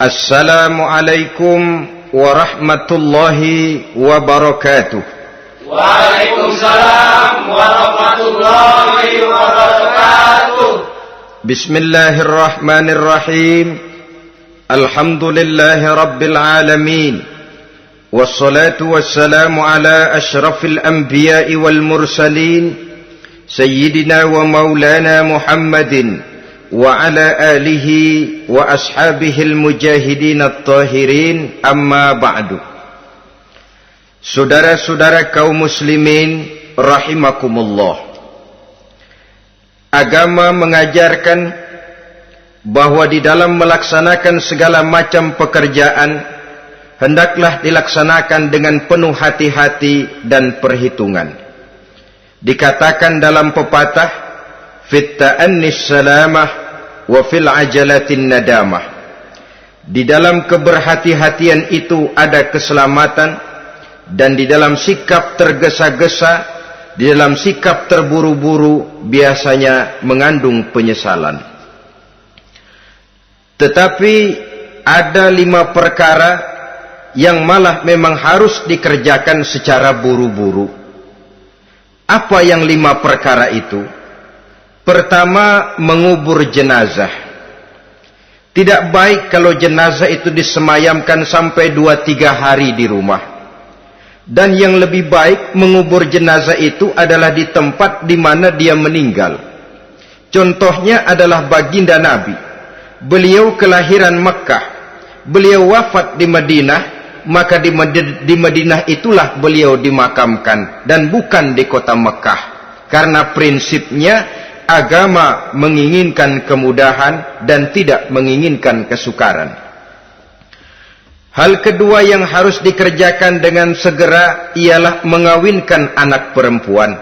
Assalamualaikum warahmatullahi wabarakatuh. Waalaikumsalam warahmatullahi wabarakatuh. Bismillahirrahmanirrahim. Alhamdulillahi rabbil alamin. Wassalatu wassalamu ala ashrafil anbiya'i wal mursalin, Sayyidina wa maulana Muhammadin wa ala alihi wa ashabihil mujahidin at-tahirin, amma ba'du. Saudara-saudara kaum muslimin rahimakumullah, agama mengajarkan bahwa di dalam melaksanakan segala macam pekerjaan hendaklah dilaksanakan dengan penuh hati-hati dan perhitungan. Dikatakan dalam pepatah, fit ta'annis salamah wa fil ajalatin nadamah. Di dalam keberhati-hatian itu ada keselamatan, dan di dalam sikap tergesa-gesa, di dalam sikap terburu-buru biasanya mengandung penyesalan. Tetapi ada 5 perkara yang malah memang harus dikerjakan secara buru-buru. Apa yang 5 perkara itu? Pertama, mengubur jenazah. Tidak baik kalau jenazah itu disemayamkan sampai 2-3 hari di rumah. Dan yang lebih baik, mengubur jenazah itu adalah di tempat di mana dia meninggal. Contohnya adalah baginda Nabi. Beliau kelahiran Mekah. Beliau wafat di Madinah, maka di Madinah itulah beliau dimakamkan dan bukan di kota Mekah. Karena prinsipnya agama menginginkan kemudahan dan tidak menginginkan kesukaran. Hal kedua yang harus dikerjakan dengan segera ialah mengawinkan anak perempuan.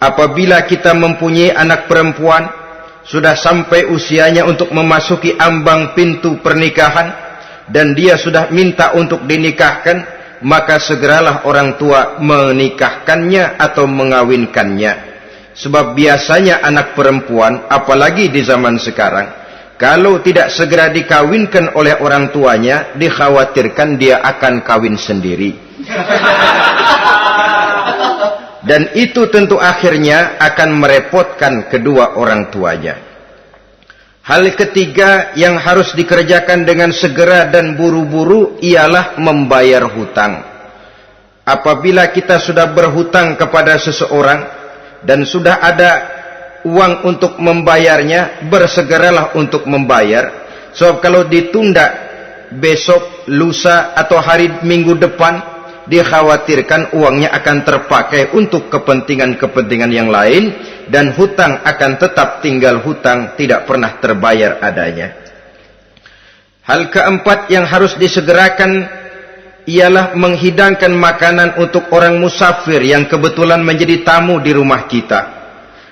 Apabila kita mempunyai anak perempuan, sudah sampai usianya untuk memasuki ambang pintu pernikahan, dan dia sudah minta untuk dinikahkan, maka segeralah orang tua menikahkannya atau mengawinkannya. Sebab biasanya anak perempuan, apalagi di zaman sekarang, kalau tidak segera dikawinkan oleh orang tuanya, dikhawatirkan dia akan kawin sendiri. Dan itu tentu akhirnya akan merepotkan kedua orang tuanya. Hal ketiga yang harus dikerjakan dengan segera dan buru-buru ialah membayar hutang. Apabila kita sudah berhutang kepada seseorang dan sudah ada uang untuk membayarnya, bersegeralah untuk membayar. Sebab kalau ditunda besok, lusa, atau hari minggu depan, dikhawatirkan uangnya akan terpakai untuk kepentingan-kepentingan yang lain, dan hutang akan tetap tinggal hutang, tidak pernah terbayar adanya. Hal keempat yang harus disegerakan ialah menghidangkan makanan untuk orang musafir yang kebetulan menjadi tamu di rumah kita.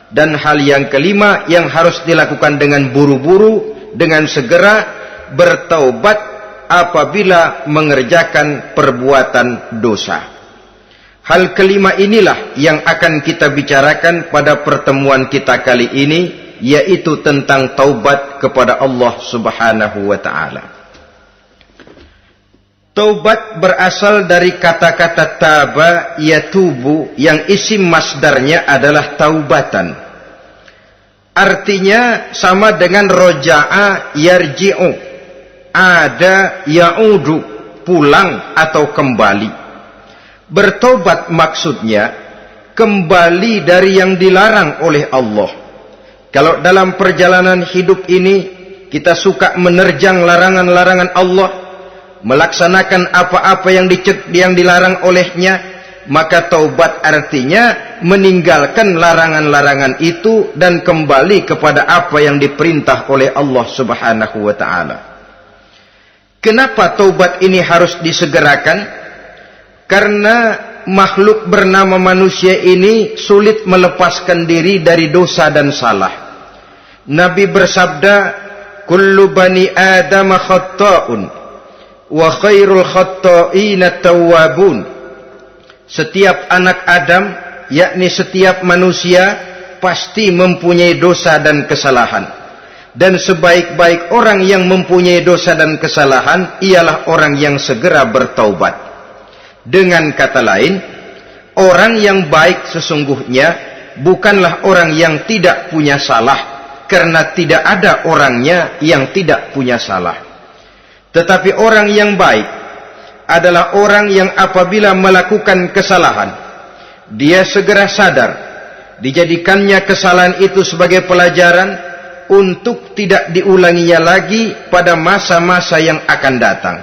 Dan hal yang kelima yang harus dilakukan dengan buru-buru, dengan segera, bertaubat apabila mengerjakan perbuatan dosa. Hal kelima inilah yang akan kita bicarakan pada pertemuan kita kali ini, yaitu tentang taubat kepada Allah Subhanahu wa ta'ala. Taubat berasal dari kata-kata taba yatubu, yang isim masdarnya adalah taubatan. Artinya sama dengan roja'a yarji'u, ada ya'udu, pulang atau kembali. Bertobat maksudnya kembali dari yang dilarang oleh Allah. Kalau dalam perjalanan hidup ini kita suka menerjang larangan-larangan Allah, melaksanakan apa-apa yang dilarang olehnya, maka taubat artinya meninggalkan larangan-larangan itu dan kembali kepada apa yang diperintah oleh Allah Subhanahu wa ta'ala. Kenapa taubat ini harus disegerakan? Karena makhluk bernama manusia ini sulit melepaskan diri dari dosa dan salah. Nabi bersabda, kullu bani Adam khatta'un wa khairul khatta'ina tawwabun. Setiap anak Adam, yakni setiap manusia, pasti mempunyai dosa dan kesalahan. Dan sebaik-baik orang yang mempunyai dosa dan kesalahan ialah orang yang segera bertaubat. Dengan kata lain, orang yang baik sesungguhnya bukanlah orang yang tidak punya salah, karena tidak ada orangnya yang tidak punya salah. Tetapi orang yang baik adalah orang yang apabila melakukan kesalahan, dia segera sadar, dijadikannya kesalahan itu sebagai pelajaran untuk tidak diulanginya lagi pada masa-masa yang akan datang.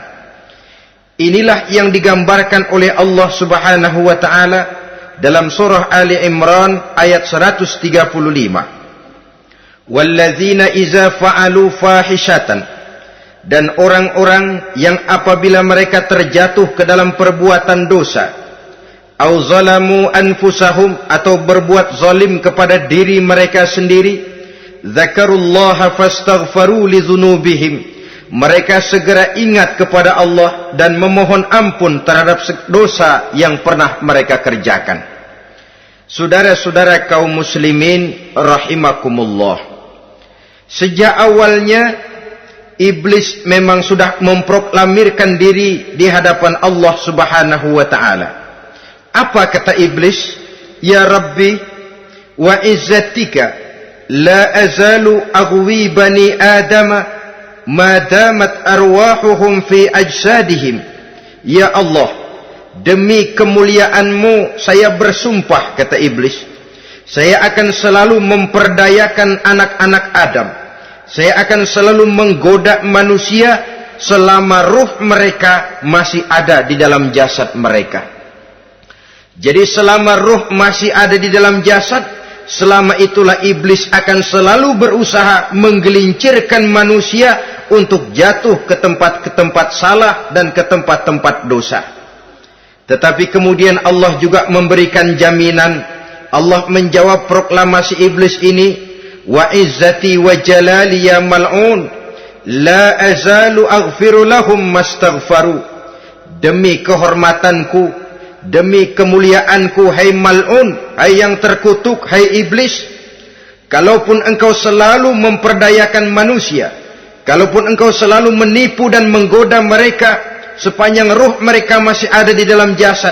Inilah yang digambarkan oleh Allah Subhanahu wa taala dalam surah Ali Imran ayat 135. Walladzina iza fa'alu fahishatan, dan orang-orang yang apabila mereka terjatuh ke dalam perbuatan dosa, au zalamu anfusahum, atau berbuat zalim kepada diri mereka sendiri, dzakarullaha fastaghfaru lidzunubihim, mereka segera ingat kepada Allah dan memohon ampun terhadap dosa yang pernah mereka kerjakan. Saudara-saudara kaum muslimin rahimakumullah, sejak awalnya iblis memang sudah memproklamirkan diri di hadapan Allah Subhanahu wa taala. Apa kata iblis? Ya Rabbi wa izzatika la azalu aghwi bani adama ma damat arwahuhum fi ajsadihim. Ya Allah, demi kemuliaan-Mu saya bersumpah, kata iblis, saya akan selalu memperdayakan anak-anak Adam, saya akan selalu menggoda manusia selama ruh mereka masih ada di dalam jasad mereka. Jadi selama ruh masih ada di dalam jasad, selama itulah iblis akan selalu berusaha menggelincirkan manusia untuk jatuh ke tempat-tempat salah dan ke tempat-tempat dosa. Tetapi kemudian Allah juga memberikan jaminan. Allah menjawab proklamasi iblis ini, wa izzati wa jalali ya mal'un la azalu aghfiru lahum mastaghfaru. Demi kehormatanku, demi kemuliaanku, hai mal'un, hai yang terkutuk, hai iblis, kalaupun engkau selalu memperdayakan manusia, kalaupun engkau selalu menipu dan menggoda mereka sepanjang ruh mereka masih ada di dalam jasad,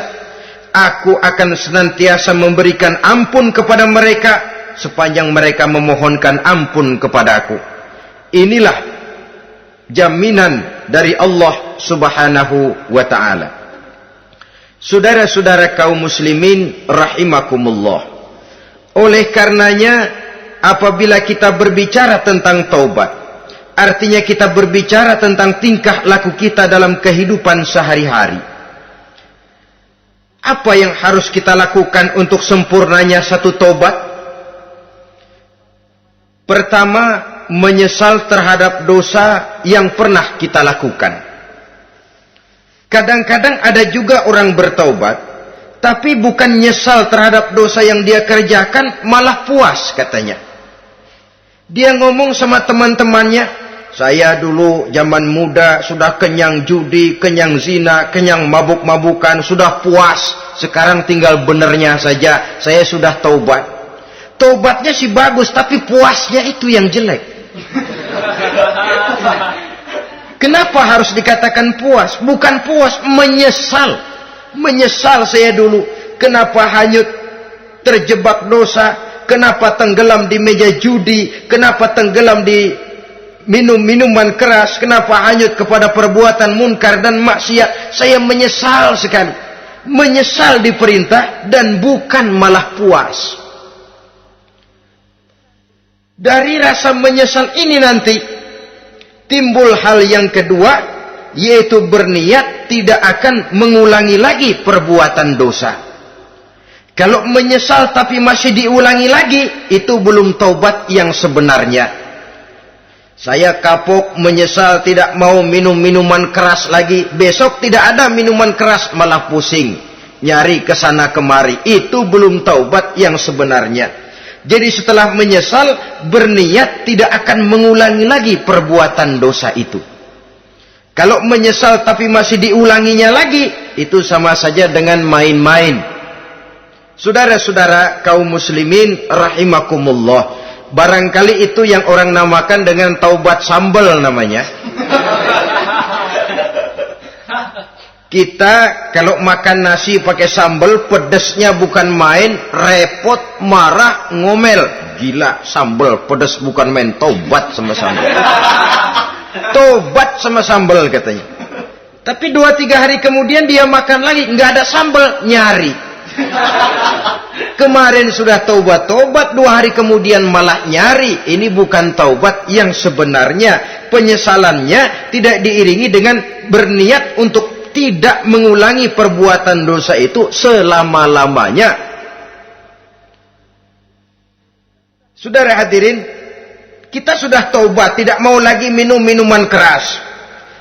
aku akan senantiasa memberikan ampun kepada mereka sepanjang mereka memohonkan ampun kepadaku. Inilah jaminan dari Allah Subhanahu wa ta'ala. Saudara-saudara kaum muslimin rahimakumullah, oleh karenanya apabila kita berbicara tentang taubat, artinya kita berbicara tentang tingkah laku kita dalam kehidupan sehari-hari. Apa yang harus kita lakukan untuk sempurnanya satu taubat? Pertama, menyesal terhadap dosa yang pernah kita lakukan. Kadang-kadang ada juga orang bertaubat, tapi bukan nyesal terhadap dosa yang dia kerjakan, malah puas katanya. Dia ngomong sama teman-temannya, saya dulu zaman muda sudah kenyang judi, kenyang zina, kenyang mabuk-mabukan, sudah puas. Sekarang tinggal benernya saja, saya sudah taubat. Taubatnya sih bagus, tapi puasnya itu yang jelek. Kenapa harus dikatakan puas? Bukan puas, menyesal. Menyesal saya dulu. Kenapa hanyut terjebak dosa? Kenapa tenggelam di meja judi? Kenapa tenggelam di minum-minuman keras? Kenapa hanyut kepada perbuatan munkar dan maksiat? Saya menyesal sekali. Menyesal diperintah dan bukan malah puas. Dari rasa menyesal ini nanti timbul hal yang kedua, yaitu berniat tidak akan mengulangi lagi perbuatan dosa. Kalau menyesal tapi masih diulangi lagi, itu belum taubat yang sebenarnya. Saya kapok, menyesal, tidak mau minum minuman keras lagi. Besok tidak ada minuman keras, malah pusing, nyari kesana kemari. Itu belum taubat yang sebenarnya. Jadi setelah menyesal, berniat tidak akan mengulangi lagi perbuatan dosa itu. Kalau menyesal tapi masih diulanginya lagi, itu sama saja dengan main-main. Saudara-saudara kaum muslimin rahimakumullah, Barangkali itu yang orang namakan dengan taubat sambal namanya. Kita kalau makan nasi pakai sambal, pedesnya bukan main, repot, marah, ngomel. Gila, sambal pedes bukan main, taubat sama sambal. Taubat sama sambal katanya. Tapi 2-3 hari kemudian dia makan lagi, nggak ada sambal, nyari. Kemarin sudah taubat, 2 hari kemudian malah nyari. Ini bukan taubat yang sebenarnya. Penyesalannya tidak diiringi dengan berniat untuk tidak mengulangi perbuatan dosa itu selama-lamanya. Saudara hadirin, kita sudah taubat, tidak mau lagi minum minuman keras.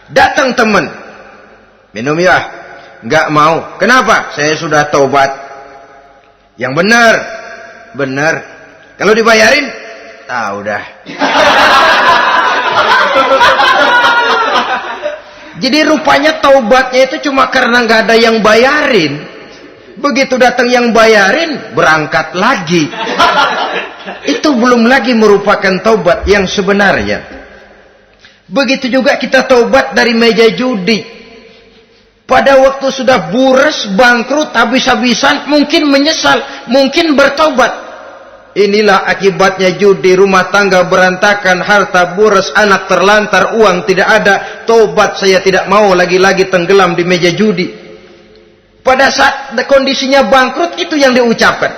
Datang teman, minum ya? Enggak mau. Kenapa? Saya sudah taubat. Yang benar, benar. Kalau dibayarin, udah. Jadi rupanya taubatnya itu cuma karena nggak ada yang bayarin. Begitu datang yang bayarin, berangkat lagi. Itu belum lagi merupakan taubat yang sebenarnya. Begitu juga kita taubat dari meja judi. Pada waktu sudah bures, bangkrut, habis-habisan, mungkin menyesal, mungkin bertaubat. Inilah akibatnya judi, rumah tangga berantakan, harta boros, anak terlantar, uang tidak ada. Tobat, saya tidak mau lagi-lagi tenggelam di meja judi. Pada saat kondisinya bangkrut, itu yang diucapkan.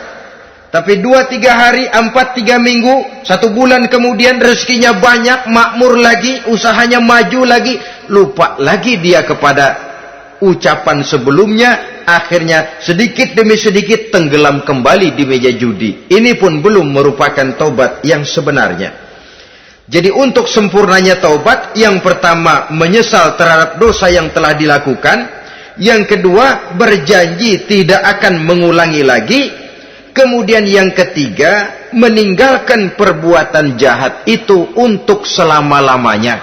Tapi 2-3 hari, 4-3 minggu, 1 bulan kemudian rezekinya banyak, makmur lagi, usahanya maju lagi, lupa lagi dia kepada ucapan sebelumnya. Akhirnya sedikit demi sedikit tenggelam kembali di meja judi. Ini pun belum merupakan taubat yang sebenarnya. Jadi untuk sempurnanya taubat, yang pertama menyesal terhadap dosa yang telah dilakukan, yang kedua berjanji tidak akan mengulangi lagi, kemudian yang ketiga meninggalkan perbuatan jahat itu untuk selama-lamanya.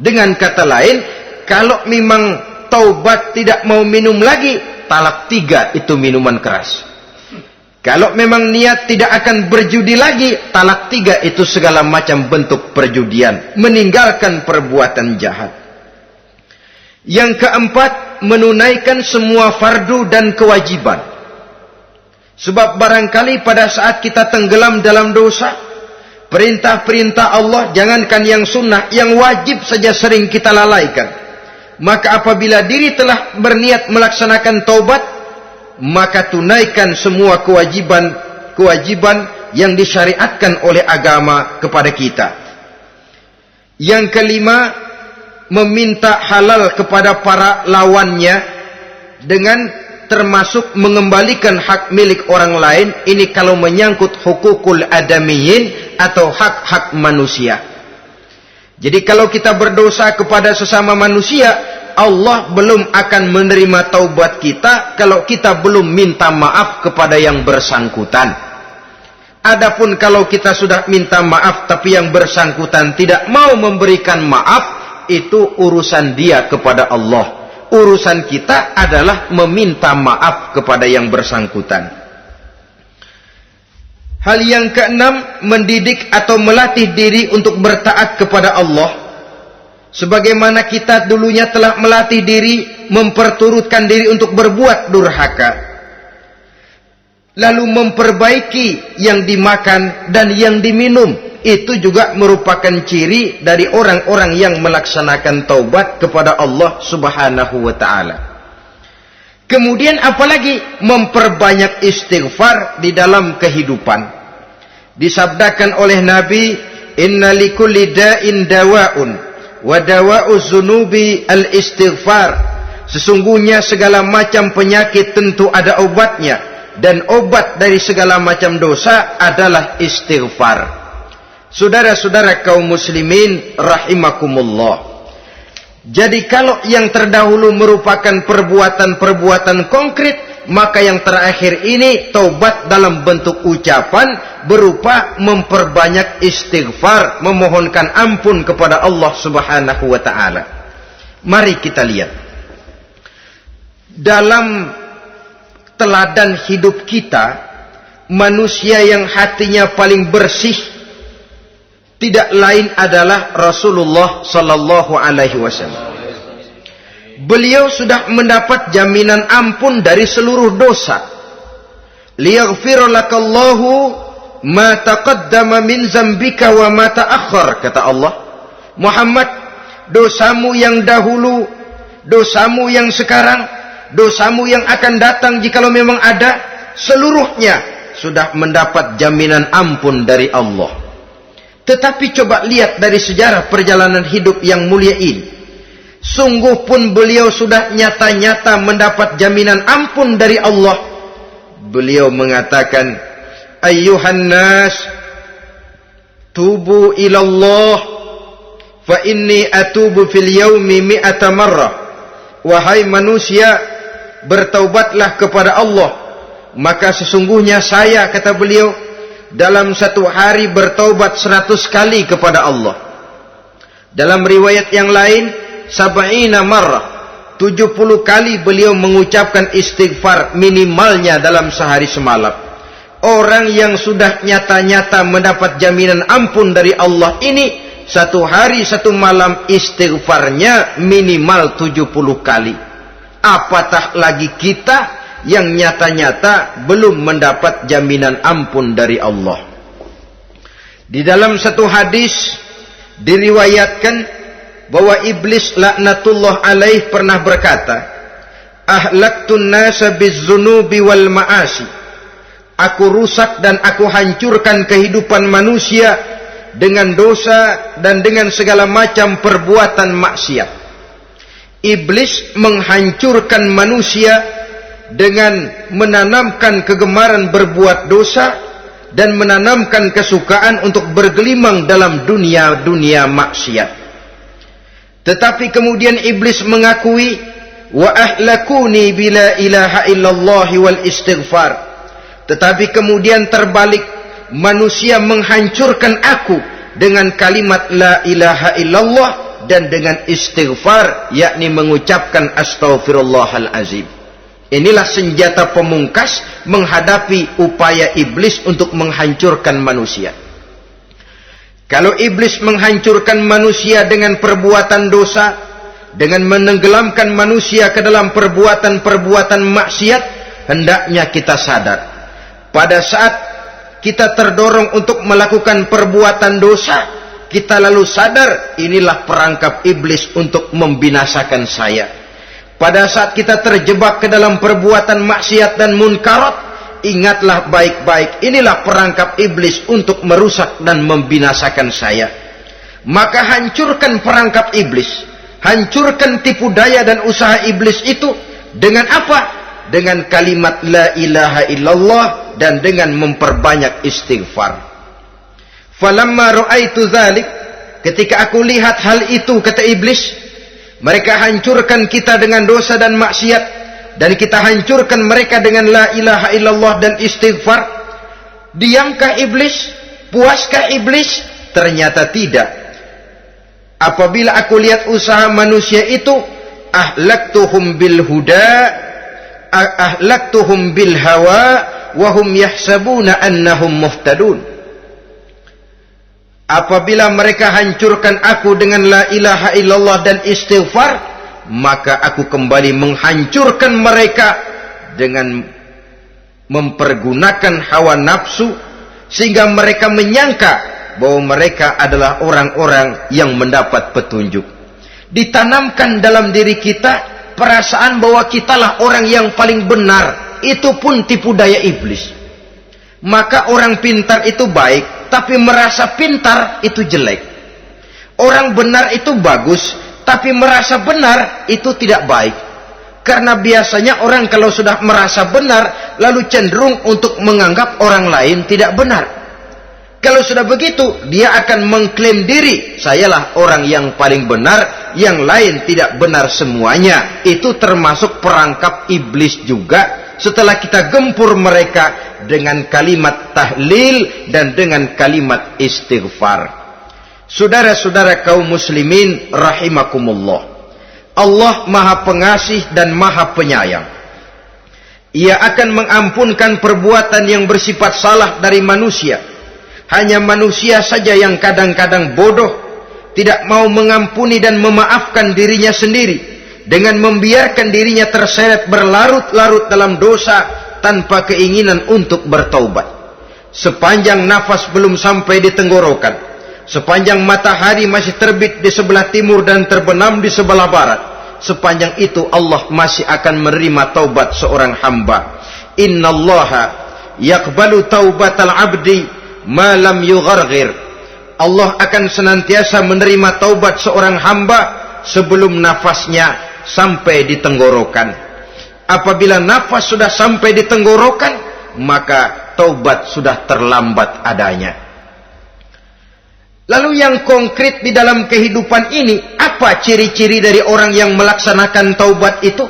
Dengan kata lain, kalau memang taubat tidak mau minum lagi, talak 3 itu minuman keras. Kalau memang niat tidak akan berjudi lagi, talak 3 itu segala macam bentuk perjudian, meninggalkan perbuatan jahat. Yang keempat, menunaikan semua fardu dan kewajiban. Sebab barangkali pada saat kita tenggelam dalam dosa, perintah-perintah Allah, jangankan yang sunnah, yang wajib saja sering kita lalaikan. Maka apabila diri telah berniat melaksanakan taubat, maka tunaikan semua kewajiban yang disyariatkan oleh agama kepada kita. Yang kelima, meminta halal kepada para lawannya dengan termasuk mengembalikan hak milik orang lain. Ini kalau menyangkut hukukul adamiyin atau hak-hak manusia. Jadi kalau kita berdosa kepada sesama manusia, Allah belum akan menerima taubat kita kalau kita belum minta maaf kepada yang bersangkutan. Adapun kalau kita sudah minta maaf tapi yang bersangkutan tidak mau memberikan maaf, itu urusan dia kepada Allah. Urusan kita adalah meminta maaf kepada yang bersangkutan. Hal yang keenam, mendidik atau melatih diri untuk bertaat kepada Allah. Sebagaimana kita dulunya telah melatih diri, memperturutkan diri untuk berbuat durhaka. Lalu memperbaiki yang dimakan dan yang diminum. Itu juga merupakan ciri dari orang-orang yang melaksanakan taubat kepada Allah Subhanahu wa ta'ala. Kemudian apalagi? Memperbanyak istighfar di dalam kehidupan. Disabdakan oleh Nabi, inna likulli da'in dawa'un wa dawa'u zunubi al-istighfar. Sesungguhnya segala macam penyakit tentu ada obatnya, dan obat dari segala macam dosa adalah istighfar. Saudara-saudara kaum muslimin rahimakumullah. Jadi kalau yang terdahulu merupakan perbuatan-perbuatan konkret, maka yang terakhir ini taubat dalam bentuk ucapan berupa memperbanyak istighfar, memohonkan ampun kepada Allah Subhanahu wa ta'ala. Mari kita lihat dalam teladan hidup kita, manusia yang hatinya paling bersih, tidak lain adalah Rasulullah sallallahu alaihi wasallam. Beliau sudah mendapat jaminan ampun dari seluruh dosa. Liyaghfir lakallahu ma taqaddama min zambika wa ma ta'akhkhar, kata Allah. Muhammad, dosamu yang dahulu, dosamu yang sekarang, dosamu yang akan datang jikalau memang ada, seluruhnya sudah mendapat jaminan ampun dari Allah. Tetapi coba lihat dari sejarah perjalanan hidup yang mulia ini. Sungguh pun beliau sudah nyata-nyata mendapat jaminan ampun dari Allah. Beliau mengatakan, ayyuhan nas, tubu ilallah, fa inni atubu fil yaumi mi'ata marrah. Wahai manusia, bertaubatlah kepada Allah, maka sesungguhnya saya, kata beliau, dalam satu hari bertaubat 100 kali kepada Allah. Dalam riwayat yang lain, sab'ina marrah, 70 kali beliau mengucapkan istighfar minimalnya dalam sehari semalam. Orang yang sudah nyata-nyata mendapat jaminan ampun dari Allah ini, satu hari satu malam istighfarnya minimal 70 kali. Apatah lagi kita yang nyata-nyata belum mendapat jaminan ampun dari Allah. Di dalam satu hadis diriwayatkan bahwa iblis laknatullah alaih pernah berkata, ahlaktun nasa bizzunubi wal ma'asi. Aku rusak dan aku hancurkan kehidupan manusia dengan dosa dan dengan segala macam perbuatan maksiat. Iblis menghancurkan manusia dengan menanamkan kegemaran berbuat dosa dan menanamkan kesukaan untuk bergelimang dalam dunia maksiat. Tetapi kemudian iblis mengakui, wa ahlakuni bila ilaha illallah wal istighfar. Tetapi kemudian terbalik, manusia menghancurkan aku dengan kalimat la ilaha illallah dan dengan istighfar, yakni mengucapkan astaghfirullahal azim. Inilah senjata pemungkas menghadapi upaya iblis untuk menghancurkan manusia. Kalau iblis menghancurkan manusia dengan perbuatan dosa, dengan menenggelamkan manusia ke dalam perbuatan-perbuatan maksiat, hendaknya kita sadar. Pada saat kita terdorong untuk melakukan perbuatan dosa, kita lalu sadar, inilah perangkap iblis untuk membinasakan saya. Pada saat kita terjebak ke dalam perbuatan maksiat dan munkarat, ingatlah baik-baik, inilah perangkap iblis untuk merusak dan membinasakan saya. Maka hancurkan perangkap iblis, hancurkan tipu daya dan usaha iblis itu dengan apa? Dengan kalimat la ilaha illallah dan dengan memperbanyak istighfar. Falamma ra'aitu dzalik, ketika aku lihat hal itu, kata iblis, mereka hancurkan kita dengan dosa dan maksiat, dan kita hancurkan mereka dengan la ilaha illallah dan istighfar. Diamkah iblis? Puaskah iblis? Ternyata tidak. Apabila aku lihat usaha manusia itu, ahlaktuhum bil huda, ahlaktuhum bil hawa, wahum yahsabuna annahum muhtadun. Apabila mereka hancurkan aku dengan la ilaha illallah dan istighfar, maka aku kembali menghancurkan mereka dengan mempergunakan hawa nafsu, sehingga mereka menyangka bahwa mereka adalah orang-orang yang mendapat petunjuk. Ditanamkan dalam diri kita perasaan bahwa kitalah orang yang paling benar. Itu pun tipu daya iblis. Maka orang pintar itu baik, tapi merasa pintar itu jelek. Orang benar itu bagus, tapi merasa benar itu tidak baik. Karena biasanya orang kalau sudah merasa benar, lalu cenderung untuk menganggap orang lain tidak benar. Kalau sudah begitu, dia akan mengklaim diri, sayalah orang yang paling benar, yang lain tidak benar semuanya. Itu termasuk perangkap iblis juga. Setelah kita gempur mereka dengan kalimat tahlil dan dengan kalimat istighfar. Saudara-saudara kaum muslimin rahimakumullah, Allah Maha Pengasih dan Maha Penyayang. Ia akan mengampunkan perbuatan yang bersifat salah dari manusia, Hanya manusia saja yang kadang-kadang bodoh, tidak mau mengampuni dan memaafkan dirinya sendiri, dengan membiarkan dirinya terseret berlarut-larut dalam dosa tanpa keinginan untuk bertaubat. Sepanjang nafas belum sampai di tenggorokan, sepanjang matahari masih terbit di sebelah timur dan terbenam di sebelah barat, sepanjang itu Allah masih akan menerima taubat seorang hamba. Innallaha yaqbalu taubatal abdi ma lam yugharghir. Allah akan senantiasa menerima taubat seorang hamba sebelum nafasnya sampai di tenggorokan. Apabila nafas sudah sampai di tenggorokan, maka taubat sudah terlambat adanya. Lalu yang konkret di dalam kehidupan ini, apa ciri-ciri dari orang yang melaksanakan taubat itu?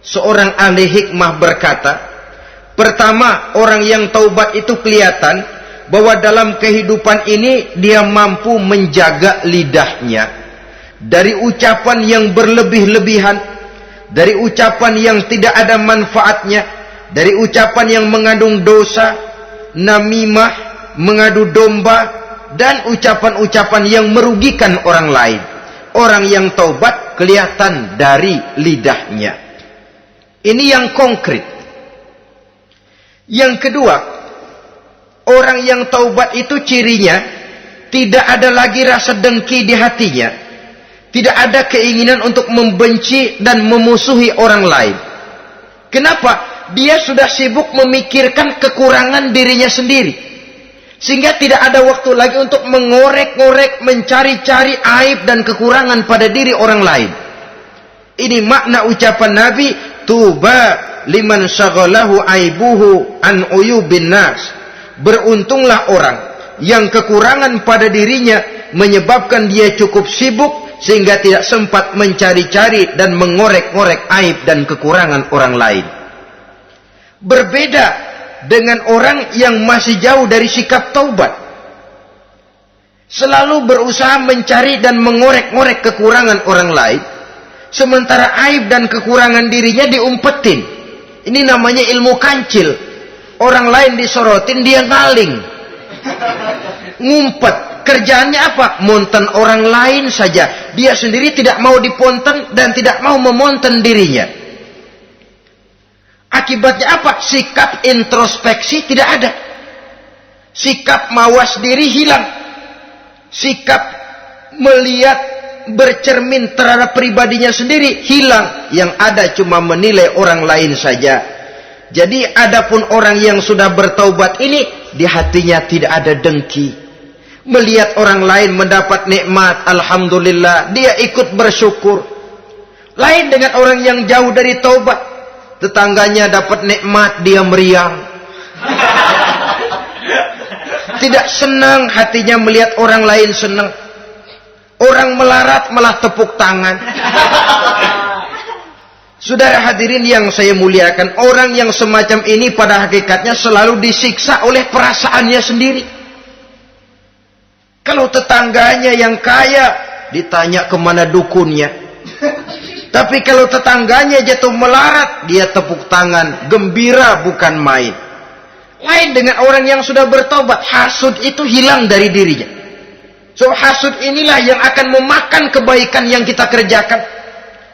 Seorang ahli hikmah berkata, pertama, orang yang taubat itu kelihatan bahwa dalam kehidupan ini dia mampu menjaga lidahnya dari ucapan yang berlebih-lebihan, dari ucapan yang tidak ada manfaatnya, dari ucapan yang mengandung dosa, namimah, mengadu domba, dan ucapan-ucapan yang merugikan orang lain. Orang yang taubat kelihatan dari lidahnya. Ini yang konkret. Yang kedua, orang yang taubat itu cirinya tidak ada lagi rasa dengki di hatinya. Tidak ada keinginan untuk membenci dan memusuhi orang lain. Kenapa? Dia sudah sibuk memikirkan kekurangan dirinya sendiri. Sehingga tidak ada waktu lagi untuk mengorek-ngorek, mencari-cari aib dan kekurangan pada diri orang lain. Ini makna ucapan Nabi, tuba liman syaghalahu aibuhu an uyubin nas. Beruntunglah orang yang kekurangan pada dirinya menyebabkan dia cukup sibuk sehingga tidak sempat mencari-cari dan mengorek-ngorek aib dan kekurangan orang lain. Berbeda dengan orang yang masih jauh dari sikap taubat. Selalu berusaha mencari dan mengorek-ngorek kekurangan orang lain, sementara aib dan kekurangan dirinya diumpetin. Ini namanya ilmu kancil. Orang lain disorotin, dia ngaling, ngumpet. Kerjaannya apa? Monten orang lain saja. Dia sendiri tidak mau diponten dan tidak mau memonten dirinya. Akibatnya apa? Sikap introspeksi tidak ada. Sikap mawas diri hilang. Sikap melihat, bercermin terhadap pribadinya sendiri hilang. Yang ada cuma menilai orang lain saja. Jadi adapun orang yang sudah bertaubat ini, di hatinya tidak ada dengki. Melihat orang lain mendapat nikmat, alhamdulillah, dia ikut bersyukur. Lain dengan orang yang jauh dari taubat. Tetangganya dapat nikmat, dia meriang. Tidak senang hatinya melihat orang lain senang. Orang melarat malah tepuk tangan. Saudara hadirin yang saya muliakan, orang yang semacam ini pada hakikatnya selalu disiksa oleh perasaannya sendiri. Kalau tetangganya yang kaya, ditanya kemana dukunnya. Tapi kalau tetangganya jatuh melarat, dia tepuk tangan, gembira bukan main. Lain dengan orang yang sudah bertobat, hasud itu hilang dari dirinya. So hasud inilah yang akan memakan kebaikan yang kita kerjakan.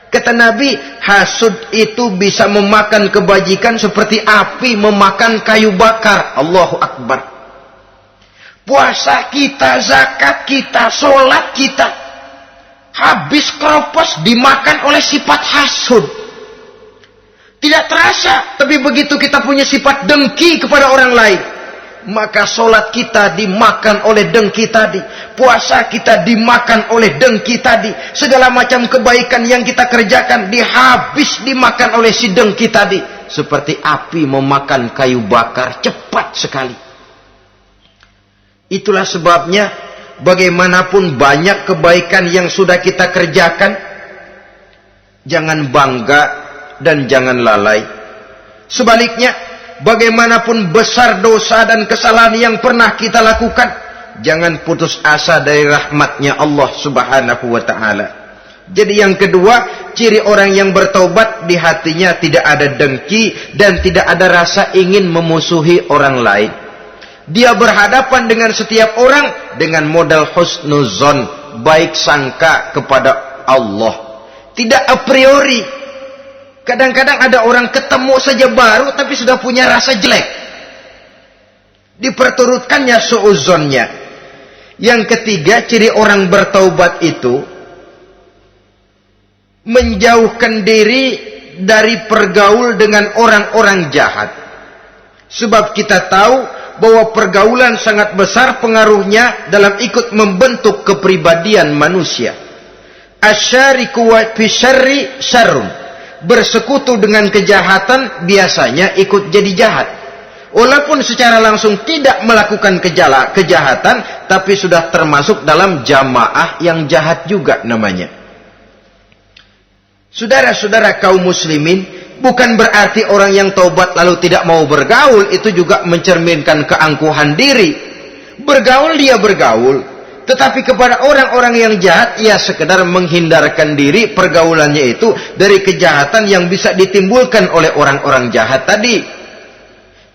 Kata Nabi, hasud itu bisa memakan kebajikan seperti api memakan kayu bakar. Allahu Akbar. Puasa kita, zakat kita, sholat kita, habis keropos dimakan oleh sifat hasud. Tidak terasa, tapi begitu kita punya sifat dengki kepada orang lain, maka sholat kita dimakan oleh dengki tadi, puasa kita dimakan oleh dengki tadi, segala macam kebaikan yang kita kerjakan dihabis dimakan oleh si dengki tadi, seperti api memakan kayu bakar, cepat sekali. Itulah sebabnya bagaimanapun banyak kebaikan yang sudah kita kerjakan, jangan bangga dan jangan lalai. Sebaliknya, bagaimanapun besar dosa dan kesalahan yang pernah kita lakukan, jangan putus asa dari rahmatnya Allah Subhanahu wa ta'ala. Jadi yang kedua, ciri orang yang bertaubat, di hatinya tidak ada dengki dan tidak ada rasa ingin memusuhi orang lain. Dia berhadapan dengan setiap orang dengan modal husnuzon, baik sangka kepada Allah. Tidak a priori. Kadang-kadang ada orang ketemu saja baru tapi sudah punya rasa jelek. Diperturutkannya su'uzonnya. Yang ketiga, ciri orang bertaubat itu menjauhkan diri dari pergaul dengan orang-orang jahat. Sebab kita tahu bahwa pergaulan sangat besar pengaruhnya dalam ikut membentuk kepribadian manusia. Asyariku wa fi syarri syarrun. Bersekutu dengan kejahatan biasanya ikut jadi jahat. Walaupun secara langsung tidak melakukan kejahatan, tapi sudah termasuk dalam jamaah yang jahat juga namanya. Saudara-saudara kaum muslimin, bukan berarti orang yang taubat lalu tidak mau bergaul itu juga mencerminkan keangkuhan diri. Bergaul dia bergaul, tetapi kepada orang-orang yang jahat ia sekedar menghindarkan diri pergaulannya itu dari kejahatan yang bisa ditimbulkan oleh orang-orang jahat tadi.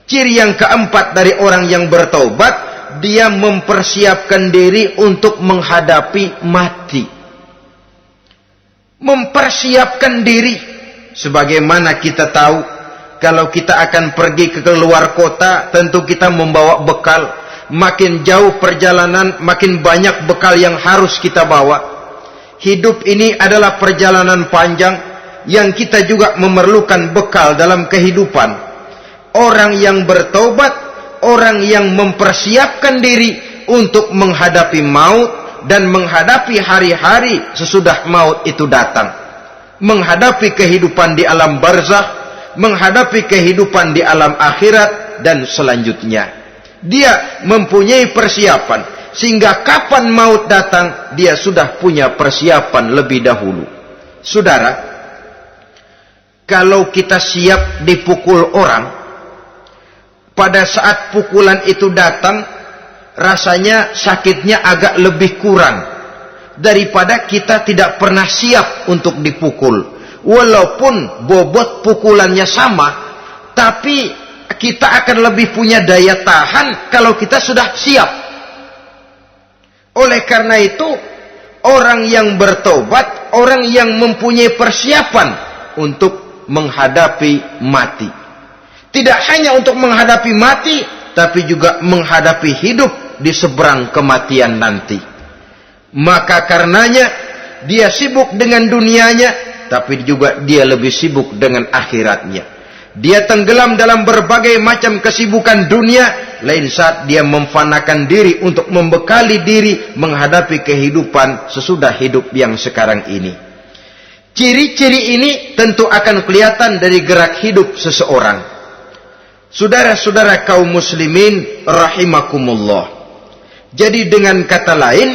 Ciri yang keempat dari orang yang bertaubat, dia mempersiapkan diri untuk menghadapi mati. Mempersiapkan diri. Sebagaimana kita tahu, kalau kita akan pergi ke luar kota, tentu kita membawa bekal. Makin jauh perjalanan, makin banyak bekal yang harus kita bawa. Hidup ini adalah perjalanan panjang yang kita juga memerlukan bekal dalam kehidupan. Orang yang bertobat, orang yang mempersiapkan diri untuk menghadapi maut dan menghadapi hari-hari sesudah maut itu datang. Menghadapi kehidupan di alam barzakh, menghadapi kehidupan di alam akhirat dan selanjutnya. Dia mempunyai persiapan sehingga kapan maut datang dia sudah punya persiapan lebih dahulu. Saudara, kalau kita siap dipukul orang, pada saat pukulan itu datang rasanya sakitnya agak lebih kurang daripada kita tidak pernah siap untuk dipukul. Walaupun bobot pukulannya sama, tapi kita akan lebih punya daya tahan kalau kita sudah siap. Oleh karena itu, orang yang bertobat, orang yang mempunyai persiapan untuk menghadapi mati. Tidak hanya untuk menghadapi mati, tapi juga menghadapi hidup di seberang kematian nanti. Maka karenanya dia sibuk dengan dunianya, tapi juga dia lebih sibuk dengan akhiratnya. Dia tenggelam dalam berbagai macam kesibukan dunia, lain saat dia memfanakan diri untuk membekali diri menghadapi kehidupan sesudah hidup yang sekarang ini. Ciri-ciri ini tentu akan kelihatan dari gerak hidup seseorang. Saudara-saudara kaum muslimin rahimakumullah. Jadi dengan kata lain,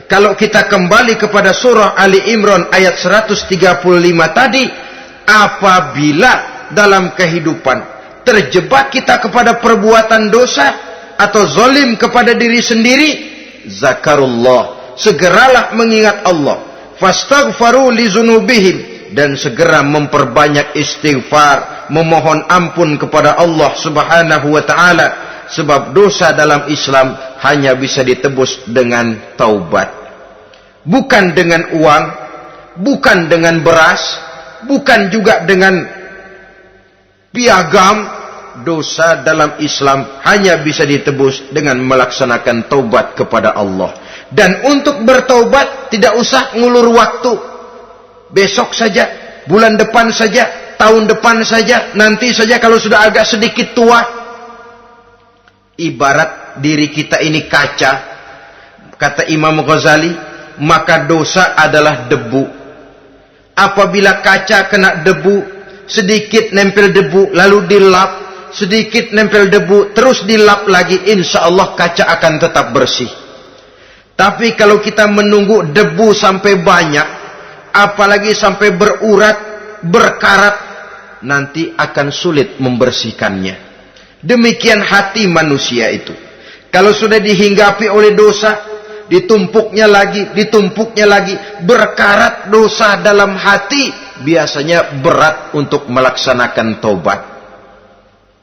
kalau kita kembali kepada surah Ali Imran ayat 135 tadi, apabila dalam kehidupan terjebak kita kepada perbuatan dosa atau zalim kepada diri sendiri, zakarullah, segeralah mengingat Allah, fastaghfaru li dzunubihim, dan segera memperbanyak istighfar, memohon ampun kepada Allah Subhanahu wa taala, sebab dosa dalam Islam hanya bisa ditebus dengan taubat. Bukan dengan uang, bukan dengan beras, bukan juga dengan piagam. Dosa dalam Islam hanya bisa ditebus dengan melaksanakan taubat kepada Allah. Dan untuk bertaubat tidak usah ngulur waktu. Besok saja, bulan depan saja, tahun depan saja, nanti saja kalau sudah agak sedikit tua. Ibarat diri kita ini kaca, kata Imam Ghazali, maka dosa adalah debu. Apabila kaca kena debu, sedikit nempel debu, lalu dilap, sedikit nempel debu, terus dilap lagi, insya Allah kaca akan tetap bersih. Tapi kalau kita menunggu debu sampai banyak, apalagi sampai berurat, berkarat, nanti akan sulit membersihkannya. Demikian hati manusia itu. Kalau sudah dihinggapi oleh dosa, ditumpuknya lagi, berkarat dosa dalam hati, biasanya berat untuk melaksanakan taubat.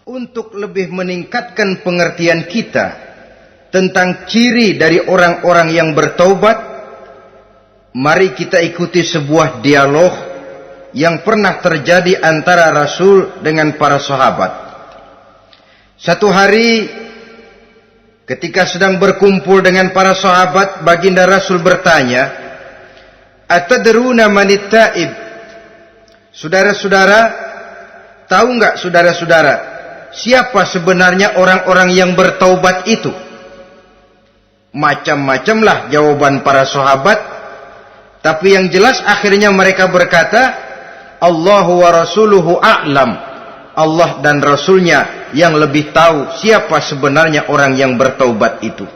untuk lebih meningkatkan pengertian kita tentang ciri dari orang-orang yang bertaubat, mari kita ikuti sebuah dialog yang pernah terjadi antara Rasul dengan para sahabat. Satu hari ketika sedang berkumpul dengan para sahabat, baginda Rasul bertanya, "Atadruna manit taib?" Saudara-saudara, tahu enggak saudara-saudara, siapa sebenarnya orang-orang yang bertaubat itu? Macam-macamlah jawaban para sahabat, tapi yang jelas akhirnya mereka berkata, Allahu wa rasuluhu a'lam. Allah dan Rasulnya yang lebih tahu siapa sebenarnya orang yang bertaubat itu.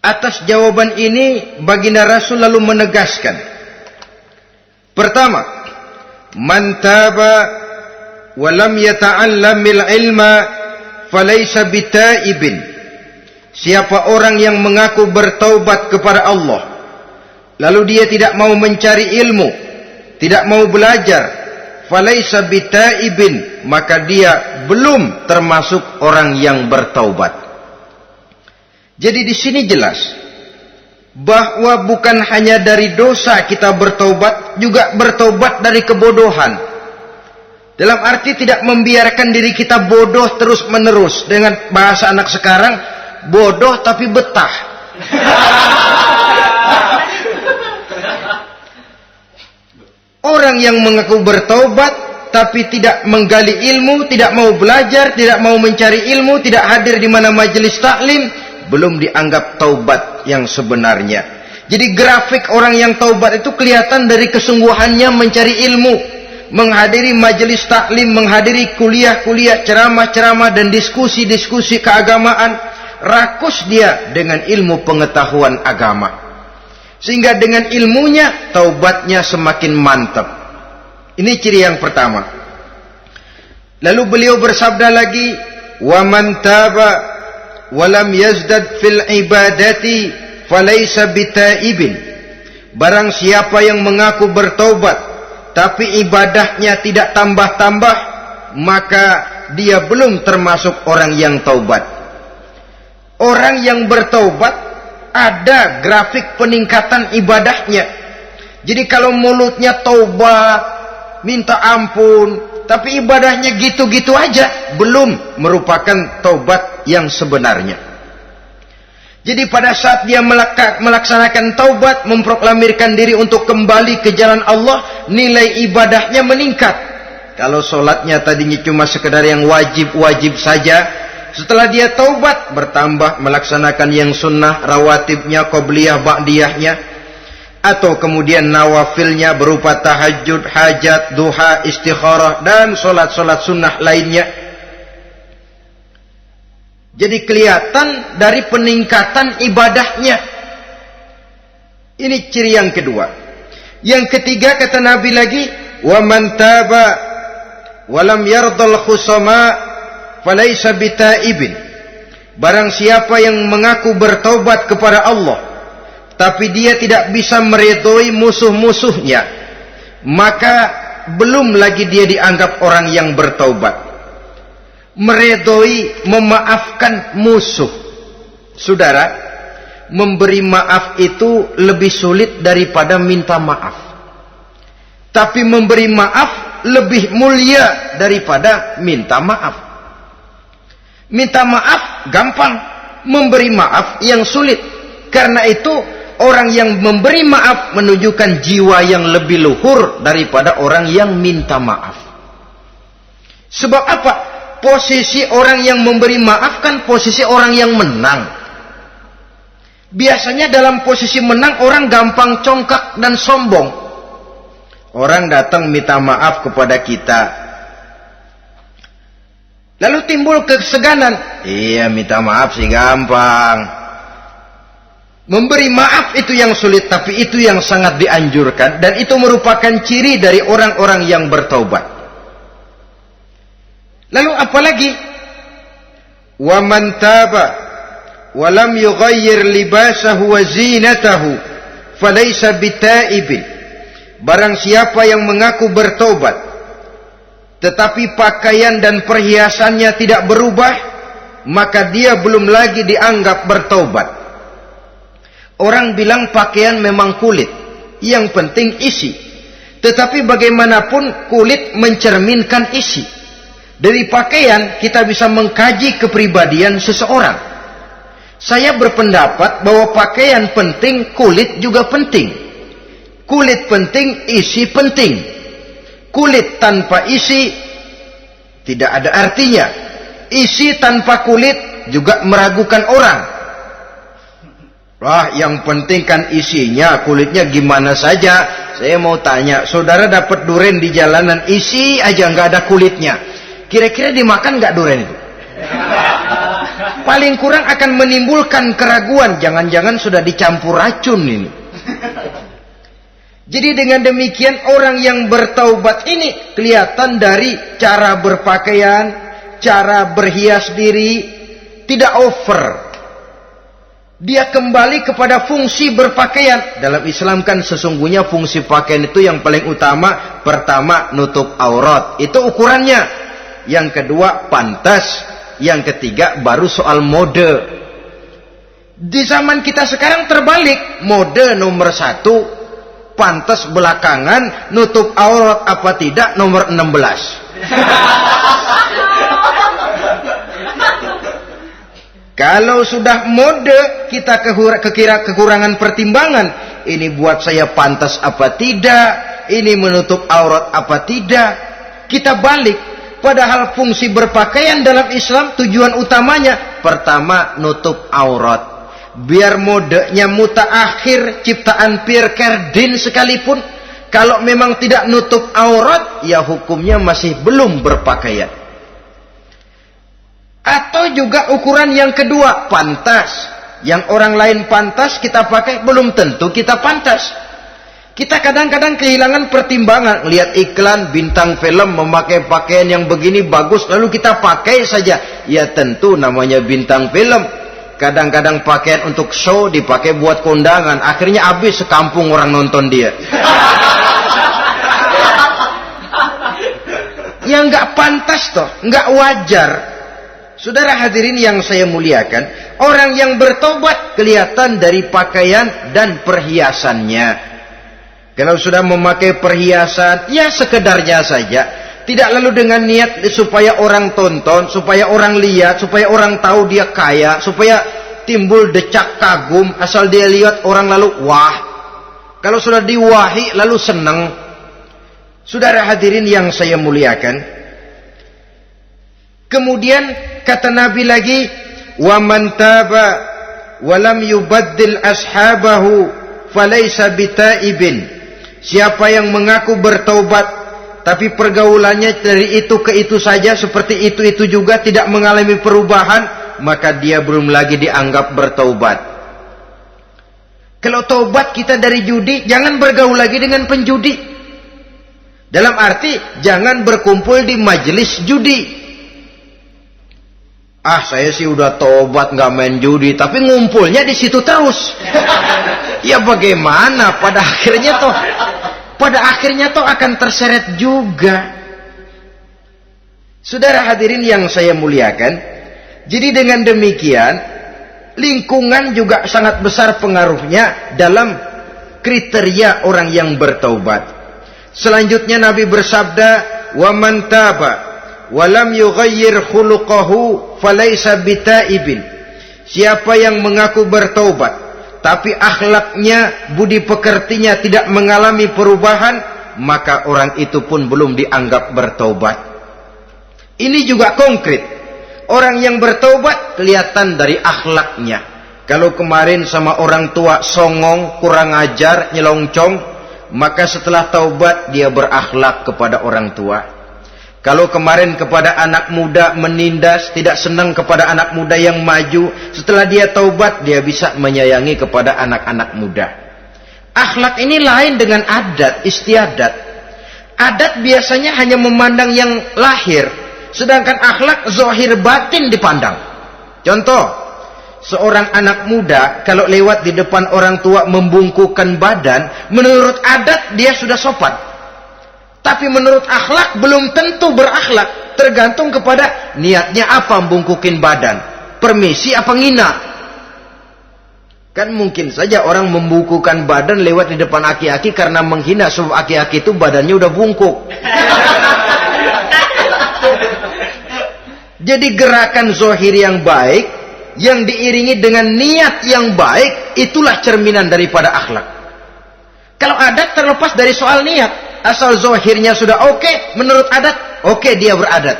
Atas jawaban ini, baginda Rasul lalu menegaskan, pertama, man taba wa lam yata'allamil ilma falaysa bitaibin. Siapa orang yang mengaku bertaubat kepada Allah, lalu dia tidak mau mencari ilmu, tidak mau belajar, falaysa bitaibin, maka dia belum termasuk orang yang bertaubat. Jadi di sini jelas bahwa bukan hanya dari dosa kita bertaubat, juga bertaubat dari kebodohan. Dalam arti tidak membiarkan diri kita bodoh terus menerus. Dengan bahasa anak sekarang, bodoh tapi betah. Orang yang mengaku bertaubat tapi tidak menggali ilmu, tidak mau belajar, tidak mau mencari ilmu, tidak hadir di mana majelis taklim, belum dianggap taubat yang sebenarnya. Jadi grafik orang yang taubat itu kelihatan dari kesungguhannya mencari ilmu, menghadiri majelis taklim, menghadiri kuliah-kuliah, ceramah-ceramah dan diskusi-diskusi keagamaan. Rakus dia dengan ilmu pengetahuan agama, sehingga dengan ilmunya taubatnya semakin mantap. Ini ciri yang pertama. Lalu beliau bersabda lagi, wa man taba walam yazdad fil ibadati falaysa bitaibin. Barang siapa yang mengaku bertaubat tapi ibadahnya tidak tambah-tambah, maka dia belum termasuk orang yang taubat. Orang yang bertaubat ada grafik peningkatan ibadahnya. Jadi kalau mulutnya taubat, minta ampun, tapi ibadahnya gitu-gitu aja, belum merupakan taubat yang sebenarnya. Jadi pada saat dia melaksanakan taubat, memproklamirkan diri untuk kembali ke jalan Allah, nilai ibadahnya meningkat. Kalau sholatnya tadinya cuma sekedar yang wajib-wajib saja, setelah dia taubat bertambah melaksanakan yang sunnah, rawatibnya, qobliyah, ba'diyahnya, atau kemudian nawafilnya berupa tahajud, hajat, duha, istikharah, dan sholat-sholat sunnah lainnya. Jadi kelihatan dari peningkatan ibadahnya. Ini ciri yang kedua. Yang ketiga kata Nabi lagi, wa man taba wa lam yardal khusama falaysa bitaibin. Barang siapa yang mengaku bertaubat kepada Allah tapi dia tidak bisa meridhoi musuh-musuhnya, maka belum lagi dia dianggap orang yang bertaubat. Meridhoi, memaafkan musuh. Saudara, memberi maaf itu lebih sulit daripada minta maaf. Tapi memberi maaf lebih mulia daripada minta maaf. Minta maaf gampang, memberi maaf yang sulit. Karena itu orang yang memberi maaf menunjukkan jiwa yang lebih luhur daripada orang yang minta maaf. Sebab apa? Posisi orang yang memberi maaf kan posisi orang yang menang. Biasanya dalam posisi menang orang gampang congkak dan sombong. Orang datang minta maaf kepada kita, lalu timbul keseganan. Iya, minta maaf sih gampang. Memberi maaf itu yang sulit, tapi itu yang sangat dianjurkan. Dan itu merupakan ciri dari orang-orang yang bertaubat. Lalu apalagi? Wa man taba wa lam yughayyir libasahu wa zinatahu falaysa bitaibin. Barang siapa yang mengaku bertaubat tetapi pakaian dan perhiasannya tidak berubah, maka dia belum lagi dianggap bertaubat. Orang bilang pakaian memang kulit, yang penting isi. Tetapi bagaimanapun kulit mencerminkan isi. Dari pakaian kita bisa mengkaji kepribadian seseorang. Saya berpendapat bahwa pakaian penting, kulit juga penting. Kulit penting, isi penting. Kulit tanpa isi tidak ada artinya. Isi tanpa kulit juga meragukan orang. Wah, yang penting kan isinya, kulitnya gimana saja. Saya mau tanya, saudara dapat duren di jalanan, isi aja nggak ada kulitnya. Kira-kira dimakan nggak duren itu? Paling kurang akan menimbulkan keraguan. Jangan-jangan sudah dicampur racun ini. Jadi dengan demikian orang yang bertaubat ini kelihatan dari cara berpakaian, cara berhias diri, tidak over. Dia kembali kepada fungsi berpakaian. Dalam Islam kan sesungguhnya fungsi pakaian itu yang paling utama. Pertama, nutup aurat. Itu ukurannya. Yang kedua, pantas. Yang ketiga, baru soal mode. Di zaman kita sekarang terbalik. Mode nomor 1. Pantas belakangan, nutup aurat apa tidak nomor 16. Kalau sudah mode, kita kekira kekurangan pertimbangan. Ini buat saya pantas apa tidak, ini menutup aurat apa tidak. Kita balik, padahal fungsi berpakaian dalam Islam tujuan utamanya pertama nutup aurat. Biar modenya mutaakhir, ciptaan Pierre Cardin sekalipun, kalau memang tidak nutup aurat, ya hukumnya masih belum berpakaian. Atau juga ukuran yang kedua, pantas. Yang orang lain pantas kita pakai, belum tentu kita pantas. Kita kadang-kadang kehilangan pertimbangan. Lihat iklan bintang film memakai pakaian yang begini bagus, lalu kita pakai saja. Ya tentu namanya bintang film. Kadang-kadang pakaian untuk show dipakai buat kondangan. Akhirnya habis sekampung orang nonton dia. Ya nggak pantas toh, nggak wajar. Saudara hadirin yang saya muliakan, orang yang bertobat kelihatan dari pakaian dan perhiasannya. Kalau sudah memakai perhiasan, ya sekedarnya saja. Tidak lalu dengan niat supaya orang tonton, supaya orang lihat, supaya orang tahu dia kaya, supaya timbul decak kagum, asal dia lihat orang lalu wah. Kalau sudah diwahi lalu senang. Saudara hadirin yang saya muliakan. Kemudian kata Nabi lagi, "Wa man taba wa lam yubaddil ashabahu falaysa bitaibin." Siapa yang mengaku bertaubat tapi pergaulannya dari itu ke itu saja, seperti itu juga, tidak mengalami perubahan, maka dia belum lagi dianggap bertaubat. Kalau taubat kita dari judi, jangan bergaul lagi dengan penjudi. Dalam arti, jangan berkumpul di majelis judi. Ah, saya sih udah taubat nggak main judi, tapi ngumpulnya di situ terus. Ya bagaimana? Pada akhirnya toh akan terseret juga. Saudara hadirin yang saya muliakan, jadi dengan demikian lingkungan juga sangat besar pengaruhnya dalam kriteria orang yang bertaubat. Selanjutnya Nabi bersabda, "Wa man taba wa lam yughayyir khuluquhu falaysa bitaibin." Siapa yang mengaku bertaubat tapi akhlaknya, budi pekertinya tidak mengalami perubahan, maka orang itu pun belum dianggap bertaubat. Ini juga konkret. Orang yang bertaubat kelihatan dari akhlaknya. Kalau kemarin sama orang tua songong, kurang ajar, nyelongcong, maka setelah taubat dia berakhlak kepada orang tua. Kalau kemarin kepada anak muda menindas, tidak senang kepada anak muda yang maju, setelah dia taubat, dia bisa menyayangi kepada anak-anak muda. Akhlak ini lain dengan adat, istiadat. Adat biasanya hanya memandang yang lahir, sedangkan akhlak zahir batin dipandang. Contoh, seorang anak muda kalau lewat di depan orang tua membungkukkan badan, menurut adat dia sudah sopan. Tapi menurut akhlak belum tentu berakhlak. Tergantung kepada niatnya apa membungkukin badan. Permisi apa ngina. Kan mungkin saja orang membukukan badan lewat di depan aki-aki karena menghina sebab aki-aki itu badannya udah bungkuk. Jadi gerakan zohir yang baik yang diiringi dengan niat yang baik itulah cerminan daripada akhlak. Kalau adat terlepas dari soal niat, asal zohirnya sudah oke, menurut adat oke, dia beradat.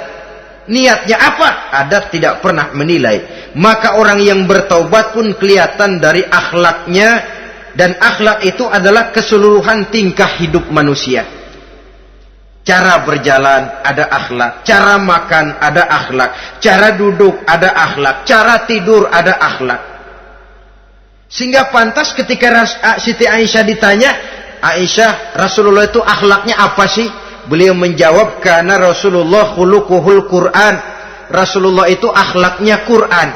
Niatnya apa? Adat tidak pernah menilai. Maka orang yang bertaubat pun kelihatan dari akhlaknya. Dan akhlak itu adalah keseluruhan tingkah hidup manusia. Cara berjalan ada akhlak. Cara makan ada akhlak. Cara duduk ada akhlak. Cara tidur ada akhlak. Sehingga pantas ketika Siti Aisyah ditanya, Aisyah, Rasulullah itu akhlaknya apa sih? Beliau menjawab, karena Rasulullah khuluquhul Quran. Rasulullah itu akhlaknya Quran.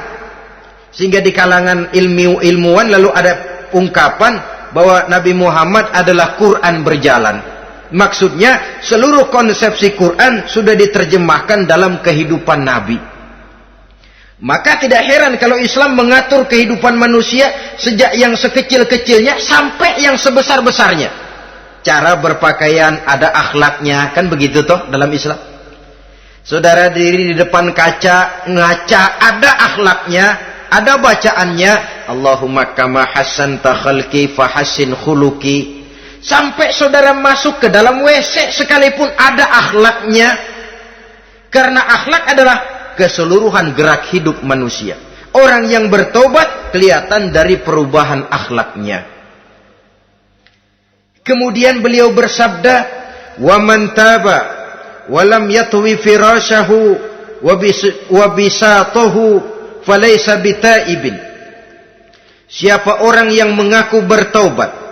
Sehingga di kalangan ilmuwan lalu ada ungkapan bahwa Nabi Muhammad adalah Quran berjalan. Maksudnya seluruh konsepsi Quran sudah diterjemahkan dalam kehidupan Nabi. Maka tidak heran kalau Islam mengatur kehidupan manusia sejak yang sekecil-kecilnya sampai yang sebesar-besarnya. Cara berpakaian ada akhlaknya, kan begitu toh dalam Islam. Saudara diri di depan kaca, ngaca, ada akhlaknya, ada bacaannya. Allahumma kama hassanta khalqi fahassin khuluqi. Sampai saudara masuk ke dalam WC sekalipun ada akhlaknya. Karena akhlak adalah keseluruhan gerak hidup manusia. Orang yang bertobat kelihatan dari perubahan akhlaknya. Kemudian beliau bersabda, "Wa man taba wa lam yatwi firashahu wa bisatahu falaysa bitaibin." Siapa orang yang mengaku bertaubat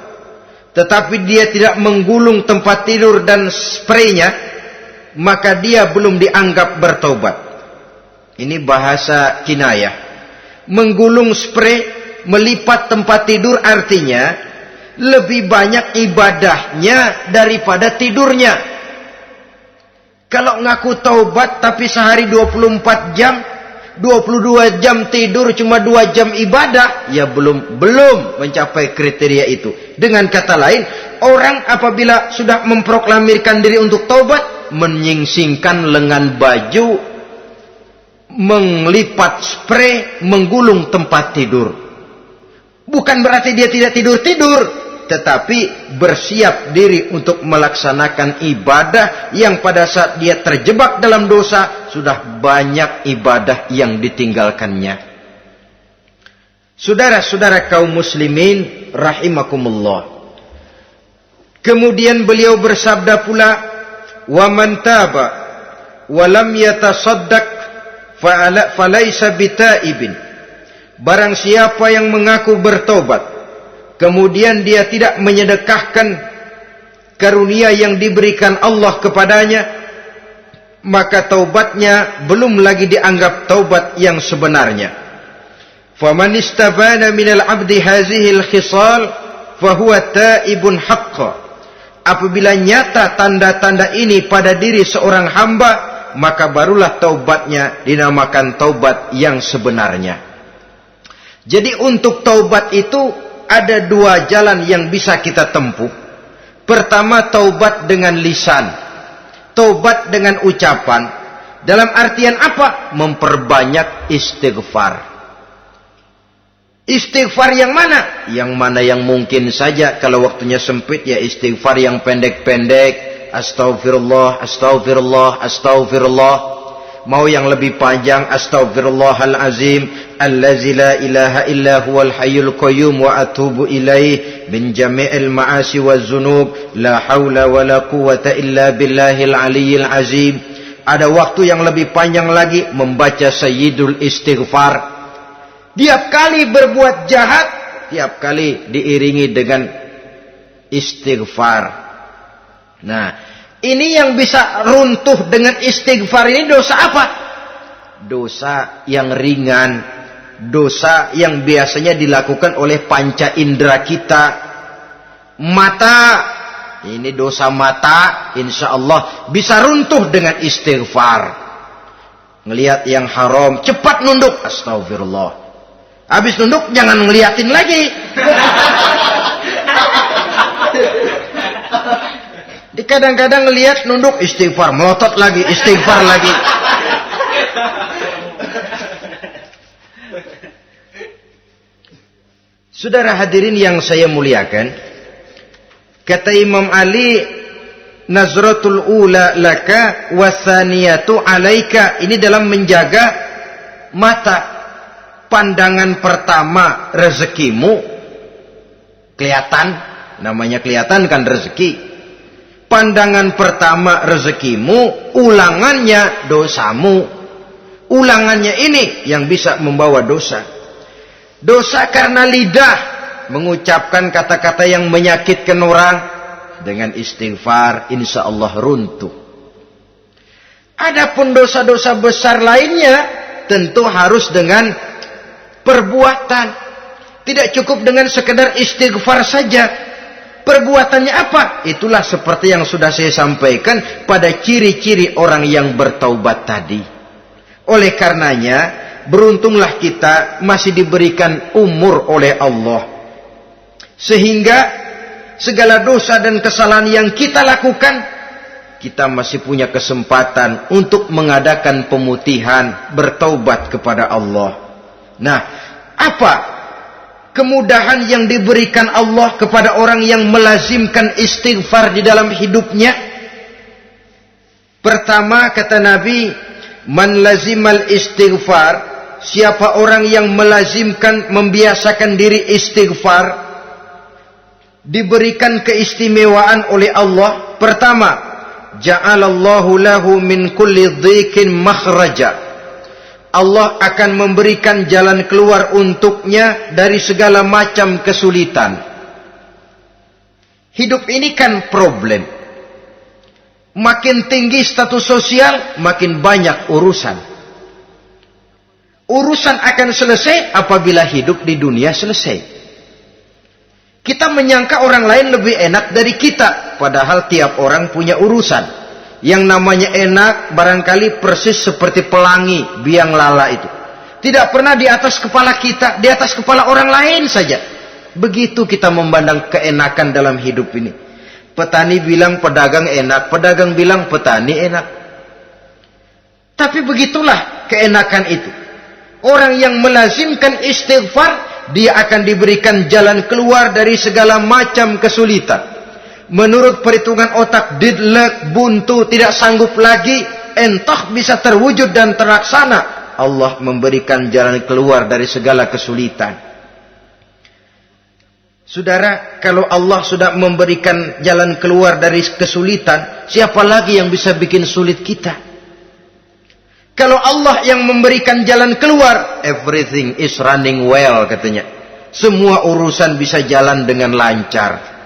tetapi dia tidak menggulung tempat tidur dan spraynya, maka dia belum dianggap bertaubat. Ini bahasa kinayah. Menggulung spray, melipat tempat tidur artinya lebih banyak ibadahnya daripada tidurnya. Kalau ngaku taubat tapi sehari 24 jam, 22 jam tidur, cuma 2 jam ibadah, ya belum mencapai kriteria itu. Dengan kata lain, orang apabila sudah memproklamirkan diri untuk taubat, menyingsingkan lengan baju, melipat spray, menggulung tempat tidur. Bukan berarti dia tidak tidur-tidur, tetapi bersiap diri untuk melaksanakan ibadah yang pada saat dia terjebak dalam dosa, sudah banyak ibadah yang ditinggalkannya. Saudara-saudara kaum muslimin rahimakumullah. Kemudian beliau bersabda pula, "Wa man taba wa lam yatasaddaq falaysa bitaibin." Barang siapa yang mengaku bertobat, kemudian dia tidak menyedekahkan karunia yang diberikan Allah kepadanya, maka taubatnya belum lagi dianggap taubat yang sebenarnya. Faman istabana minal abdi hazihil khisal fahuwa taibun haqqa. Apabila nyata tanda-tanda ini pada diri seorang hamba, maka barulah taubatnya dinamakan taubat yang sebenarnya. Jadi untuk taubat itu ada 2 jalan yang bisa kita tempuh. Pertama, taubat dengan lisan. Taubat dengan ucapan. Dalam artian apa? Memperbanyak istighfar. Istighfar yang mana? Yang mana yang mungkin saja. Kalau waktunya sempit ya istighfar yang pendek-pendek. Astaghfirullah, astaghfirullah, astaghfirullah. Mau yang lebih panjang, astaghfirullahalazim allazi la ilaha illa huwal hayyul qayyum wa atubu ilaih min jami'il ma'asi waz zunub la haula wala quwwata illa billahil aliyyil azim. Ada waktu yang lebih panjang lagi membaca sayyidul istighfar. Tiap kali berbuat jahat, tiap kali diiringi dengan istighfar. Nah, ini yang bisa runtuh dengan istighfar ini dosa apa? Dosa yang ringan, dosa yang biasanya dilakukan oleh panca indera kita. Mata ini dosa mata, insya Allah bisa runtuh dengan istighfar. Ngelihat yang haram, cepat nunduk, astagfirullah. Habis nunduk, jangan ngeliatin lagi. Kadang-kadang ngelihat nunduk, istighfar, melotot lagi, istighfar lagi. Saudara hadirin yang saya muliakan, kata Imam Ali, nazratul ula laka wasaniyatu alaika. Ini dalam menjaga mata. Pandangan pertama rezekimu kelihatan, namanya kelihatan kan rezeki. Pandangan pertama rezekimu, ulangannya dosamu. Ulangannya ini yang bisa membawa dosa. Dosa karena lidah, mengucapkan kata-kata yang menyakitkan orang. Dengan istighfar, insya Allah runtuh. Adapun dosa-dosa besar lainnya, tentu harus dengan perbuatan. Tidak cukup dengan sekedar istighfar saja. Perbuatannya apa? Itulah seperti yang sudah saya sampaikan pada ciri-ciri orang yang bertaubat tadi. Oleh karenanya, beruntunglah kita masih diberikan umur oleh Allah. Sehingga segala dosa dan kesalahan yang kita lakukan, kita masih punya kesempatan untuk mengadakan pemutihan, bertaubat kepada Allah. Nah, apa kemudahan yang diberikan Allah kepada orang yang melazimkan istighfar di dalam hidupnya? Pertama, kata Nabi, man lazimal istighfar, siapa orang yang melazimkan, membiasakan diri istighfar, diberikan keistimewaan oleh Allah. Pertama, ja'alallahu lahu min kulli dhiqin makhraja. Allah akan memberikan jalan keluar untuknya dari segala macam kesulitan. Hidup ini kan problem. Makin tinggi status sosial, makin banyak urusan. Urusan akan selesai apabila hidup di dunia selesai. Kita menyangka orang lain lebih enak dari kita, padahal tiap orang punya urusan. Yang namanya enak barangkali persis seperti pelangi biang lala itu. Tidak pernah di atas kepala kita, di atas kepala orang lain saja. Begitu kita memandang keenakan dalam hidup ini. Petani bilang pedagang enak, pedagang bilang petani enak. Tapi begitulah keenakan itu. Orang yang melazimkan istighfar, dia akan diberikan jalan keluar dari segala macam kesulitan. Menurut perhitungan otak, didlek, buntu, tidak sanggup lagi, entah bisa terwujud dan terlaksana. Allah memberikan jalan keluar dari segala kesulitan. Saudara, kalau Allah sudah memberikan jalan keluar dari kesulitan, siapa lagi yang bisa bikin sulit kita? Kalau Allah yang memberikan jalan keluar, everything is running well katanya. Semua urusan bisa jalan dengan lancar.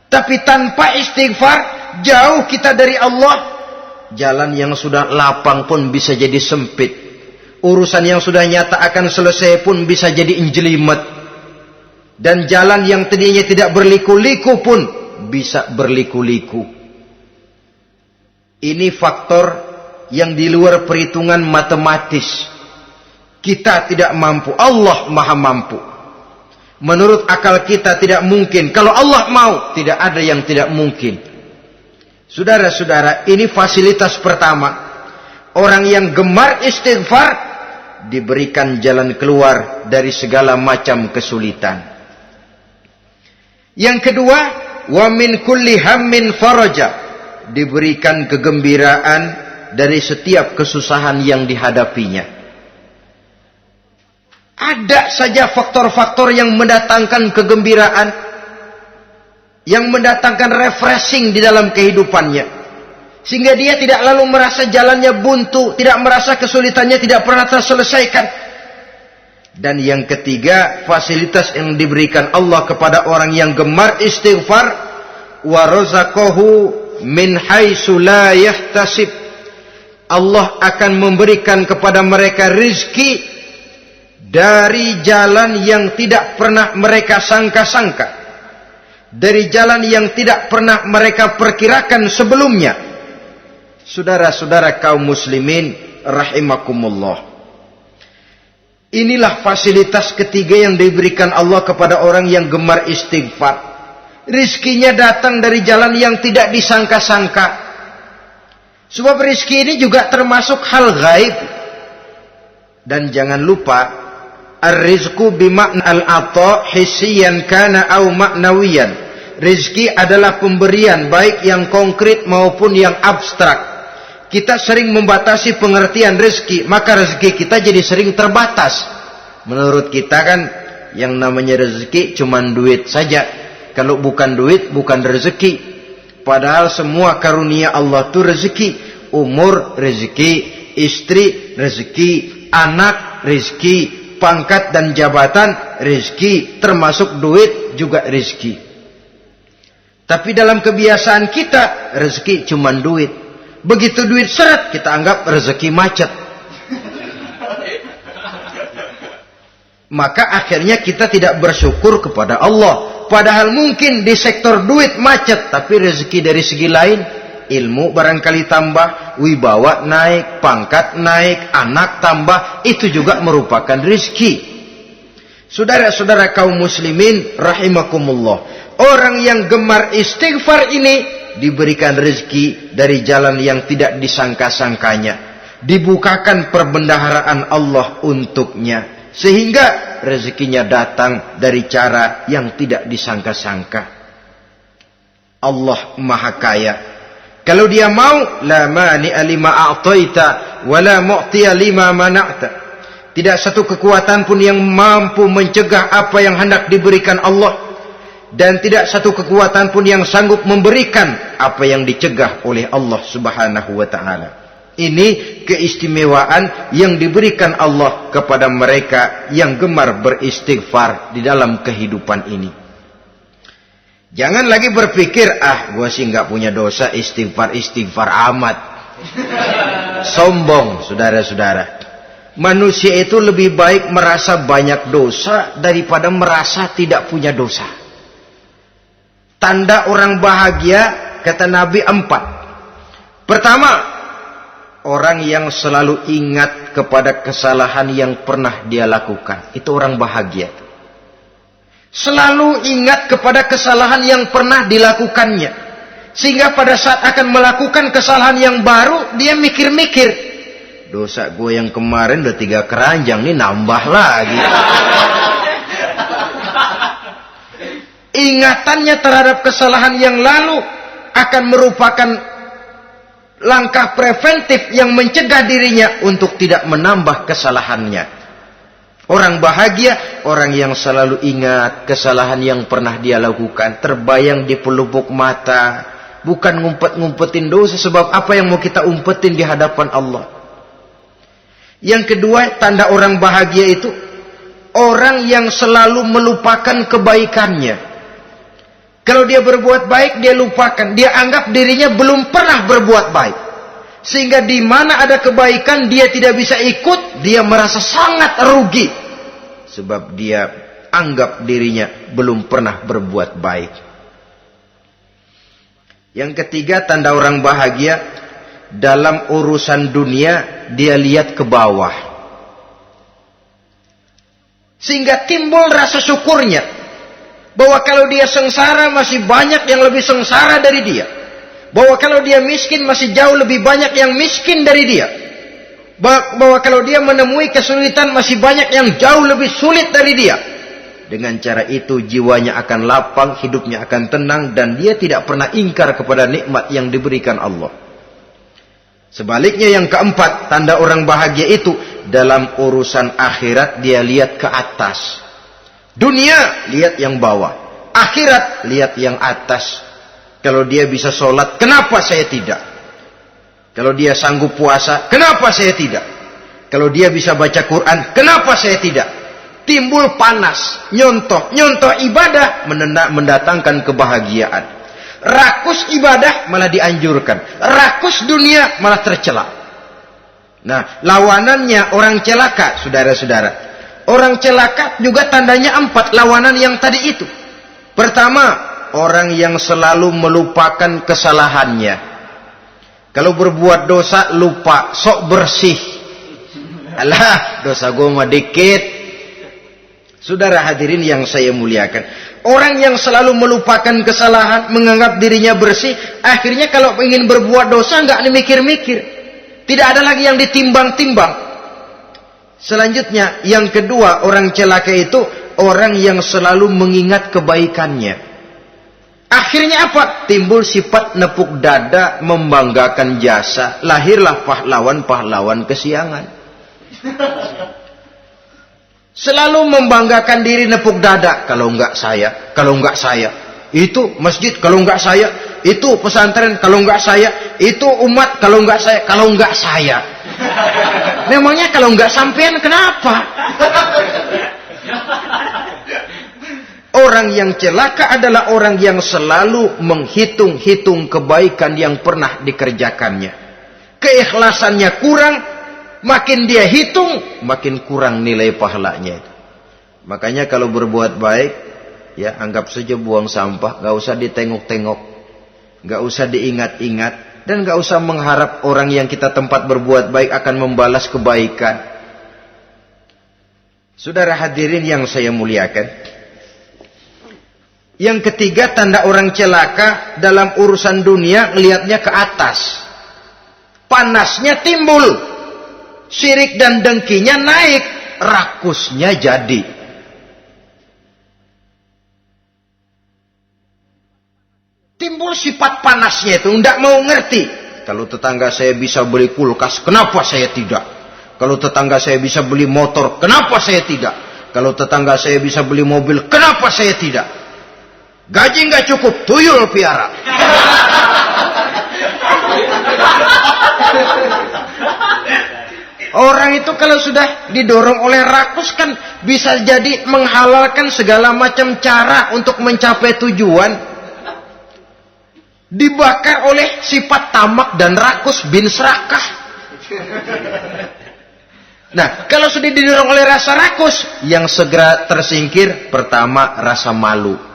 Tapi tanpa istighfar, jauh kita dari Allah. Jalan yang sudah lapang pun bisa jadi sempit. Urusan yang sudah nyata akan selesai pun bisa jadi injelimet. Dan jalan yang tadinya tidak berliku-liku pun bisa berliku-liku. Ini faktor yang di luar perhitungan matematis. Kita tidak mampu, Allah maha mampu. Menurut akal kita tidak mungkin. Kalau Allah mau, tidak ada yang tidak mungkin. Saudara-saudara, ini fasilitas pertama. Orang yang gemar istighfar diberikan jalan keluar dari segala macam kesulitan. Yang kedua, wa min kulli hammin faraja, diberikan kegembiraan dari setiap kesusahan yang dihadapinya. Ada saja faktor-faktor yang mendatangkan kegembiraan, yang mendatangkan refreshing di dalam kehidupannya, sehingga dia tidak lalu merasa jalannya buntu, tidak merasa kesulitannya tidak pernah terselesaikan. Dan yang ketiga, fasilitas yang diberikan Allah kepada orang yang gemar istighfar, wa razaqahu min haitsu la yahtasib. Allah akan memberikan kepada mereka rizki dari jalan yang tidak pernah mereka sangka-sangka. dari jalan yang tidak pernah mereka perkirakan sebelumnya. Saudara-saudara kaum muslimin rahimakumullah. Inilah fasilitas ketiga yang diberikan Allah kepada orang yang gemar istighfar. Rizkinya datang dari jalan yang tidak disangka-sangka. Sebab rizki ini juga termasuk hal gaib. Dan jangan lupa, ar-rizqu bima'na al-ata hissiyan kana au ma'nawiyan. Rizki adalah pemberian baik yang konkret maupun yang abstrak. Kita sering membatasi pengertian rizki, maka rezeki kita jadi sering terbatas. Menurut kita kan yang namanya rezeki cuma duit saja. Kalau bukan duit bukan rezeki. Padahal semua karunia Allah itu rezeki. Umur rezeki, istri rezeki, anak rezeki, pangkat dan jabatan rezeki, termasuk duit juga rezeki. Tapi dalam kebiasaan kita rezeki cuma duit. Begitu duit seret kita anggap rezeki macet. Maka akhirnya kita tidak bersyukur kepada Allah. Padahal mungkin di sektor duit macet, tapi rezeki dari segi lain, ilmu barangkali tambah, wibawa naik, pangkat naik, anak tambah, itu juga merupakan rezeki. Saudara-saudara kaum muslimin rahimakumullah, orang yang gemar istighfar ini diberikan rezeki dari jalan yang tidak disangka-sangkanya, dibukakan perbendaharaan Allah untuknya, sehingga rezekinya datang dari cara yang tidak disangka-sangka. Allah Maha Kaya. Kalau dia mau, la mani'a lima a'taita wa la mu'tiya lima mana'ta. Tidak satu kekuatan pun yang mampu mencegah apa yang hendak diberikan Allah, dan tidak satu kekuatan pun yang sanggup memberikan apa yang dicegah oleh Allah Subhanahu wa taala. Ini keistimewaan yang diberikan Allah kepada mereka yang gemar beristighfar di dalam kehidupan ini. Jangan lagi berpikir, gua sih nggak punya dosa, istighfar amat. Sombong, saudara-saudara. Manusia itu lebih baik merasa banyak dosa daripada merasa tidak punya dosa. Tanda orang bahagia, kata Nabi, 4. Pertama, orang yang selalu ingat kepada kesalahan yang pernah dia lakukan. Itu orang bahagia. Selalu ingat kepada kesalahan yang pernah dilakukannya. Sehingga pada saat akan melakukan kesalahan yang baru, dia mikir-mikir. Dosa gue yang kemarin udah 3 keranjang, nih nambah lagi. Ingatannya terhadap kesalahan yang lalu akan merupakan langkah preventif yang mencegah dirinya untuk tidak menambah kesalahannya. Orang bahagia, orang yang selalu ingat kesalahan yang pernah dia lakukan, terbayang di pelupuk mata, bukan ngumpet-ngumpetin dosa. Sebab apa yang mau kita umpetin di hadapan Allah? Yang kedua, tanda orang bahagia itu orang yang selalu melupakan kebaikannya. Kalau dia berbuat baik, dia lupakan. Dia anggap dirinya belum pernah berbuat baik. Sehingga di mana ada kebaikan, dia tidak bisa ikut. Dia merasa sangat rugi. Sebab dia anggap dirinya belum pernah berbuat baik. Yang ketiga, tanda orang bahagia, dalam urusan dunia, dia lihat ke bawah. Sehingga timbul rasa syukurnya. Bahwa kalau dia sengsara masih banyak yang lebih sengsara dari dia. Bahwa kalau dia miskin masih jauh lebih banyak yang miskin dari dia. Bahwa kalau dia menemui kesulitan masih banyak yang jauh lebih sulit dari dia. Dengan cara itu jiwanya akan lapang, hidupnya akan tenang, dan dia tidak pernah ingkar kepada nikmat yang diberikan Allah. Sebaliknya yang keempat, tanda orang bahagia itu dalam urusan akhirat dia lihat ke atas. Dunia, lihat yang bawah. Akhirat, lihat yang atas. Kalau dia bisa sholat, kenapa saya tidak? Kalau dia sanggup puasa, kenapa saya tidak? Kalau dia bisa baca Quran, kenapa saya tidak? Timbul panas, nyontoh ibadah mendatangkan kebahagiaan. Rakus ibadah malah dianjurkan. Rakus dunia malah tercela. Nah, lawanannya orang celaka, saudara-saudara. Orang celaka juga tandanya 4 lawanan yang tadi itu. Pertama, orang yang selalu melupakan kesalahannya. Kalau berbuat dosa lupa, sok bersih. Alah, dosa gue mah dikit. Saudara hadirin yang saya muliakan, orang yang selalu melupakan kesalahan, menganggap dirinya bersih, akhirnya kalau ingin berbuat dosa nggak mikir-mikir. Tidak ada lagi yang ditimbang-timbang. Selanjutnya, yang kedua, orang celaka itu orang yang selalu mengingat kebaikannya. Akhirnya apa? Timbul sifat nepuk dada, membanggakan jasa. Lahirlah pahlawan-pahlawan kesiangan. Selalu membanggakan diri, nepuk dada. Kalau enggak saya, kalau enggak saya. Itu masjid, kalau enggak saya. Itu pesantren, kalau enggak saya. Itu umat, kalau enggak saya. Kalau enggak saya. Memangnya kalau enggak sampean kenapa? Orang yang celaka adalah orang yang selalu menghitung-hitung kebaikan yang pernah dikerjakannya. Keikhlasannya kurang, makin dia hitung, makin kurang nilai pahalanya itu. Makanya kalau berbuat baik, ya anggap saja buang sampah, gak usah ditengok-tengok, gak usah diingat-ingat, dan gak usah mengharap orang yang kita tempat berbuat baik akan membalas kebaikan. Saudara hadirin yang saya muliakan, yang ketiga, tanda orang celaka dalam urusan dunia, ngelihatnya ke atas. Panasnya timbul, syirik dan dengkinya naik, rakusnya jadi. Timbul sifat panasnya itu, tidak mau ngerti. Kalau tetangga saya bisa beli kulkas, kenapa saya tidak? Kalau tetangga saya bisa beli motor, kenapa saya tidak? Kalau tetangga saya bisa beli mobil, kenapa saya tidak? Gaji nggak cukup, tuyul piara. Orang itu kalau sudah didorong oleh rakus kan bisa jadi menghalalkan segala macam cara untuk mencapai tujuan. Dibakar oleh sifat tamak dan rakus bin serakah. Nah, kalau sudah didorong oleh rasa rakus, yang segera tersingkir pertama rasa malu.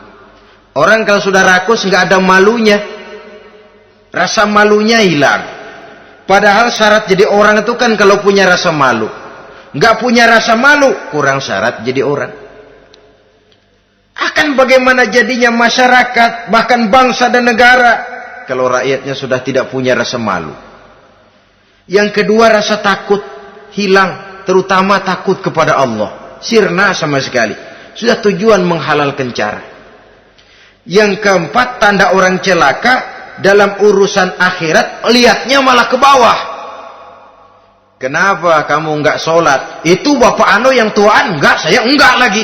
Orang kalau sudah rakus nggak ada malunya, rasa malunya hilang. Padahal syarat jadi orang itu kan kalau punya rasa malu. Nggak punya rasa malu, kurang syarat jadi orang. Akan bagaimana jadinya masyarakat, bahkan bangsa dan negara, kalau rakyatnya sudah tidak punya rasa malu. Yang kedua, rasa takut hilang, terutama takut kepada Allah. Sirna sama sekali. Sudah tujuan menghalalkan cara. Yang keempat, tanda orang celaka dalam urusan akhirat, lihatnya malah ke bawah. Kenapa kamu enggak sholat? Itu bapak anu yang tuaan, enggak, saya enggak lagi.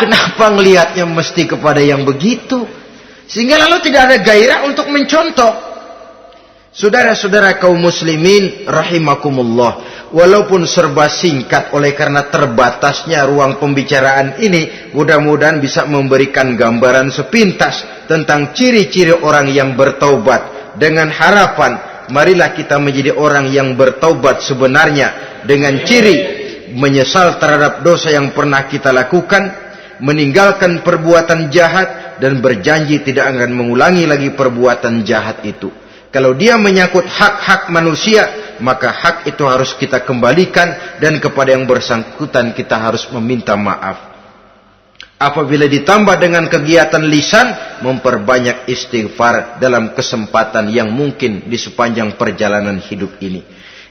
Kenapa ngelihatnya mesti kepada yang begitu? Sehingga lalu tidak ada gairah untuk mencontoh. Saudara-saudara kaum muslimin rahimakumullah, walaupun serba singkat oleh karena terbatasnya ruang pembicaraan ini, mudah-mudahan bisa memberikan gambaran sepintas tentang ciri-ciri orang yang bertaubat. Dengan harapan, marilah kita menjadi orang yang bertaubat sebenarnya, dengan ciri menyesal terhadap dosa yang pernah kita lakukan, meninggalkan perbuatan jahat, dan berjanji tidak akan mengulangi lagi perbuatan jahat itu. Kalau dia menyangkut hak-hak manusia, maka hak itu harus kita kembalikan, dan kepada yang bersangkutan kita harus meminta maaf. Apabila ditambah dengan kegiatan lisan, memperbanyak istighfar dalam kesempatan yang mungkin di sepanjang perjalanan hidup ini.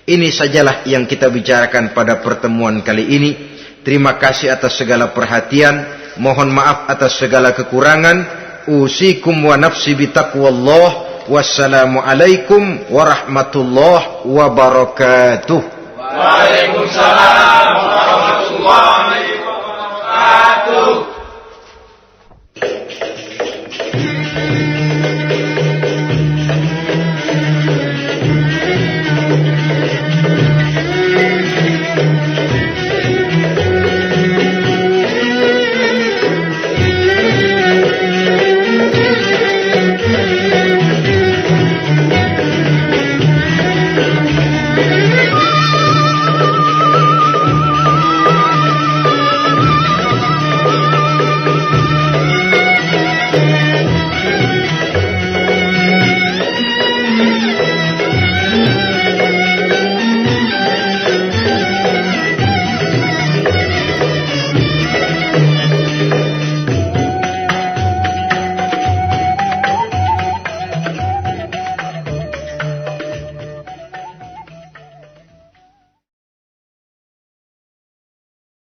Ini sajalah yang kita bicarakan pada pertemuan kali ini. Terima kasih atas segala perhatian. Mohon maaf atas segala kekurangan. Usikum wa nafsi bitaqwallah. Wassalamualaikum warahmatullahi wabarakatuh. Waalaikumsalam warahmatullahi wabarakatuh.